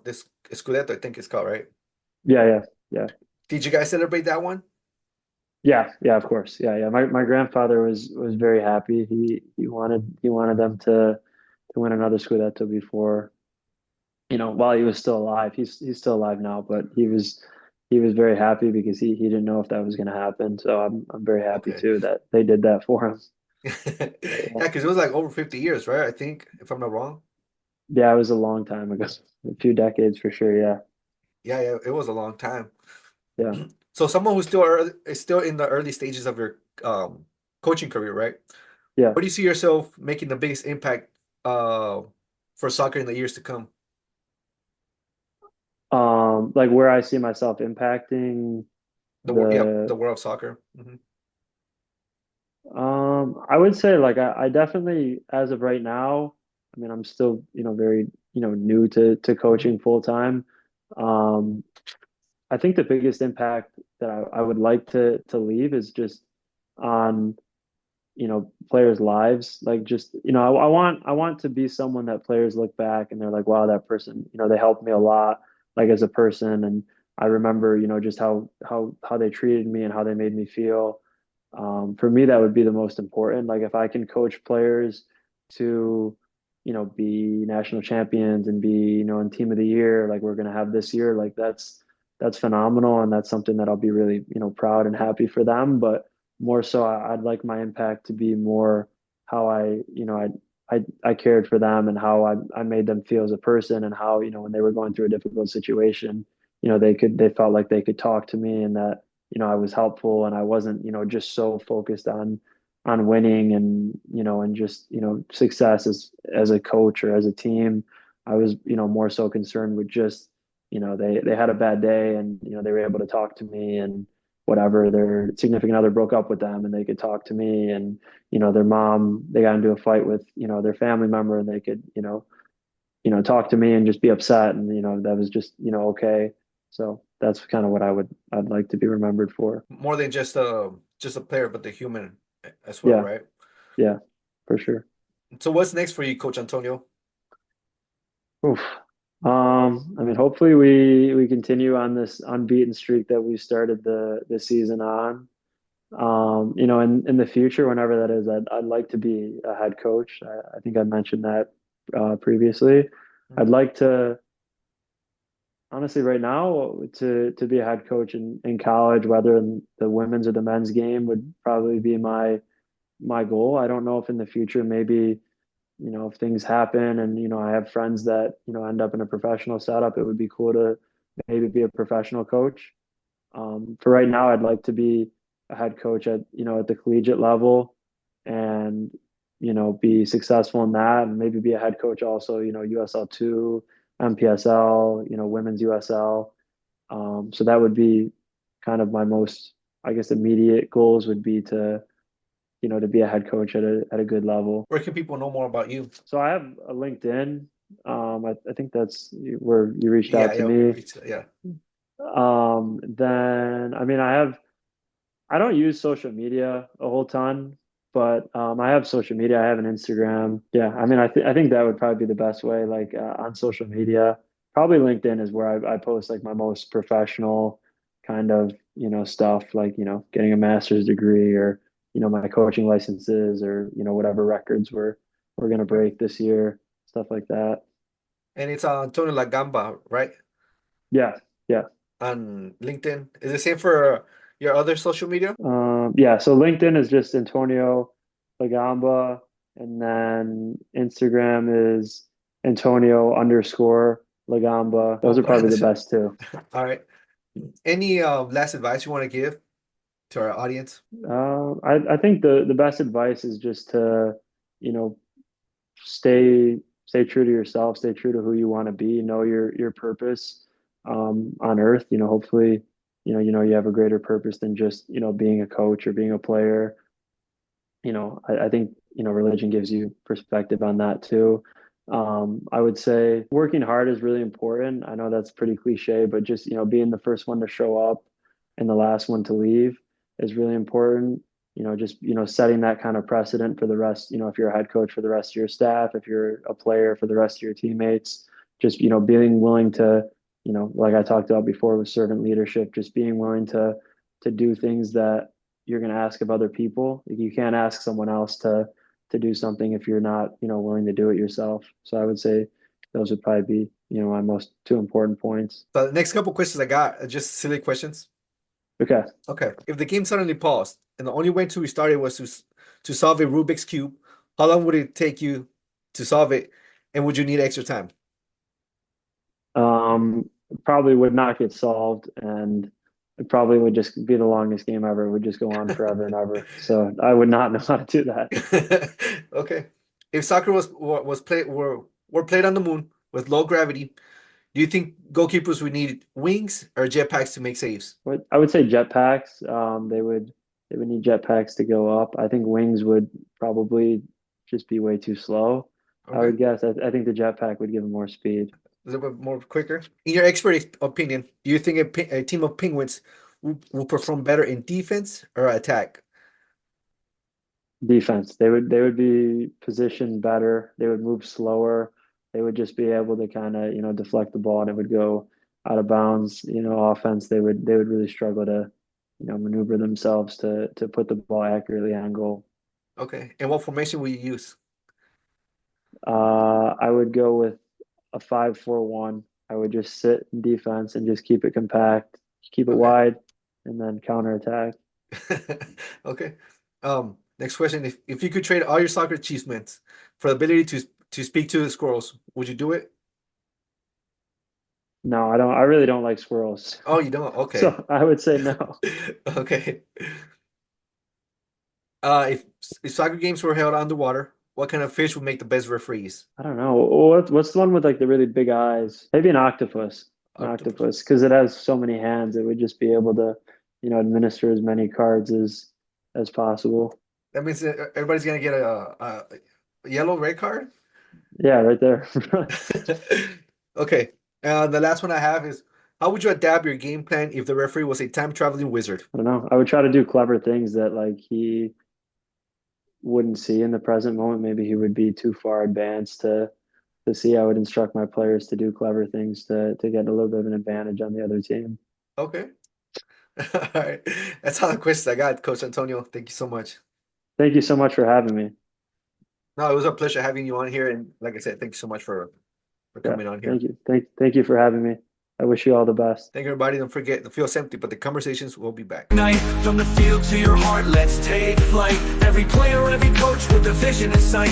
C: this Scudetto, I think it's called, right?
A: Yeah, yeah, yeah.
C: Did you guys celebrate that one?
A: Yeah, yeah, of course. Yeah, yeah. My grandfather was very happy. He wanted them to win another Scudetto before, while he was still alive. He's still alive now, but he was very happy because he didn't know if that was going to happen. So I'm very happy
C: Okay.
A: too that they did that for him.
C: Yeah,
A: Yeah,
C: because it was like over 50 years, right? I think, if I'm not wrong.
A: yeah, it was a long time ago, a few decades for sure. Yeah,
C: Yeah, yeah, it was a long time.
A: yeah,
C: So someone who's is still in the early stages of your coaching career, right?
A: yeah.
C: Where do you see yourself making the biggest impact uh for soccer in the years to come?
A: Like where I see myself impacting
C: Yep,
A: the
C: the world of soccer.
A: I would say like I definitely, as of right now, I mean I'm still, very, new to
C: Hmm.
A: coaching full time. Um I think the biggest impact that I would like to leave is just on players' lives. Like just, I want to be someone that players look back and they're like, wow, that person, they helped me a lot, like as a person. And I remember, just how they treated me and how they made me feel. For me, that would be the most important. Like if I can coach players to, be national champions and be, in team of the year, like we're gonna have this year, like that's phenomenal, and that's something that I'll be really, proud and happy for them. But more so, I'd like my impact to be more how I cared for them and how I made them feel as a person, and how, when they were going through a difficult situation, they felt like they could talk to me, and that, I was helpful, and I wasn't, just so focused on winning and, and just, success as a coach or as a team. I was, more so concerned with just, they had a bad day, and, they were able to talk to me, and whatever, their significant other broke up with them and they could talk to me, and, their mom, they got into a fight with, their family member, and they could, talk to me and just be upset. And, that was just, okay. So that's kind of what I'd like to be remembered for.
C: More than just a player, but the human as well,
A: Yeah.
C: right?
A: Yeah, for sure.
C: So what's next for you, Coach Antonio?
A: Oof. I mean, hopefully we continue on this unbeaten streak that we started the season on. In the future, whenever that is, I'd like to be a head coach. I think I mentioned that previously. I'd like to, honestly, right now, to be a head coach in college, whether in the women's or the men's game, would probably be my goal. I don't know if in the future, maybe, if things happen and, I have friends that, end up in a professional setup, it would be cool to maybe be a professional coach. For right now, I'd like to be a head coach at, at the collegiate level, and, be successful in that, and maybe be a head coach also, USL2, MPSL, women's USL. So that would be kind of my most, I guess, immediate goals would be to, to be a head coach at a good level.
C: Where can people know more about you?
A: So I have a LinkedIn. I think that's where you reached
C: Yeah,
A: out to
C: yeah, we
A: me.
C: reached, yeah.
A: Then I mean, I don't use social media a whole ton, but I have social media. I have an Instagram. Yeah, I mean, I think that would probably be the best way. Like on social media, probably LinkedIn is where I post like my most professional kind of, stuff, like, getting a master's degree, or, my coaching licenses, or, whatever records we're gonna
C: Okay.
A: break this year, stuff like that.
C: And it's Antonio La Gamba, right?
A: Yeah, yeah.
C: On LinkedIn. Is it the same for your other social media?
A: Yeah, so LinkedIn is just Antonio La Gamba, and then Instagram is Antonio underscore La Gamba.
C: Oh,
A: Those are
C: go ahead
A: probably
C: and
A: the
C: share.
A: best two.
C: All right. Any last advice you want to give to our audience?
A: I think the best advice is just to, you know, stay true to yourself, stay true to who you want to be, know your purpose on earth. Hopefully, you have a greater purpose than just, being a coach or being a player. I think, religion gives you perspective on that too. I would say working hard is really important. I know that's pretty cliche, but just, being the first one to show up and the last one to leave is really important. Just, setting that kind of precedent for the rest, if you're a head coach, for the rest of your staff, if you're a player, for the rest of your teammates, just, being willing to, like I talked about before with servant leadership, just being willing to do things that you're going to ask of other people. Like, you can't ask someone else to do something if you're not, willing to do it yourself. So I would say those would probably be, my most two important points.
C: So the next couple questions I got are just silly questions.
A: Okay.
C: Okay. If the game suddenly paused and the only way to restart it was to solve a Rubik's Cube, how long would it take you to solve it? And would you need extra time?
A: Probably would not get solved, and it probably would just be the longest game ever. It would just go on forever and ever. So I would not know how to do that.
C: Okay. If soccer was played were played on the moon with low gravity, do you think goalkeepers would need wings or jetpacks to make saves?
A: But I would say jetpacks. They would need jetpacks to go up. I think wings would probably just be way too slow. I
C: Okay.
A: would guess. I think the jetpack would give them more speed.
C: A little bit more quicker. In your expert opinion, do you think a team of Penguins will perform better in defense or attack?
A: Defense. They would be positioned better. They would move slower. They would just be able to kind of, deflect the ball and it would go out of bounds. Offense, they would really struggle to, maneuver themselves to put the ball accurately on goal.
C: Okay. And what formation will you use?
A: I would go with a 5-4-1. I would just sit in defense and just keep it compact, keep it
C: Okay.
A: wide, and then counterattack.
C: Okay. Next question. If you could trade all your soccer achievements for the ability to speak to the squirrels, would you do it?
A: No, I don't. I really don't like squirrels.
C: Oh, you don't? Okay.
A: So I would say no.
C: Okay. If soccer games were held underwater, what kind of fish would make the best referees?
A: I don't know. What's the one with like the really big eyes? Maybe an octopus. An
C: Octopus.
A: octopus, because it has so many hands, it would just be able to, administer as many cards as possible.
C: That means that everybody's gonna get a yellow, red card?
A: Yeah, right there.
C: Okay. The last one I have is how would you adapt your game plan if the referee was a time traveling wizard?
A: I don't know. I would try to do clever things that like he wouldn't see in the present moment. Maybe he would be too far advanced to see. I would instruct my players to do clever things to get a little bit of an advantage on the other team.
C: Okay. All right. That's all the questions I got, Coach Antonio. Thank you so much.
A: Thank you so much for having me.
C: No, it was a pleasure having you on here. And like I said, thank you so much for
A: Yeah,
C: coming on here.
A: thank you. Thank you for having me. I wish you all the best.
C: Thank you, everybody. Don't forget, the field's empty, but the conversations will be back.
B: Night from the field to your heart, let's take flight. Every player, every coach with a vision in sight.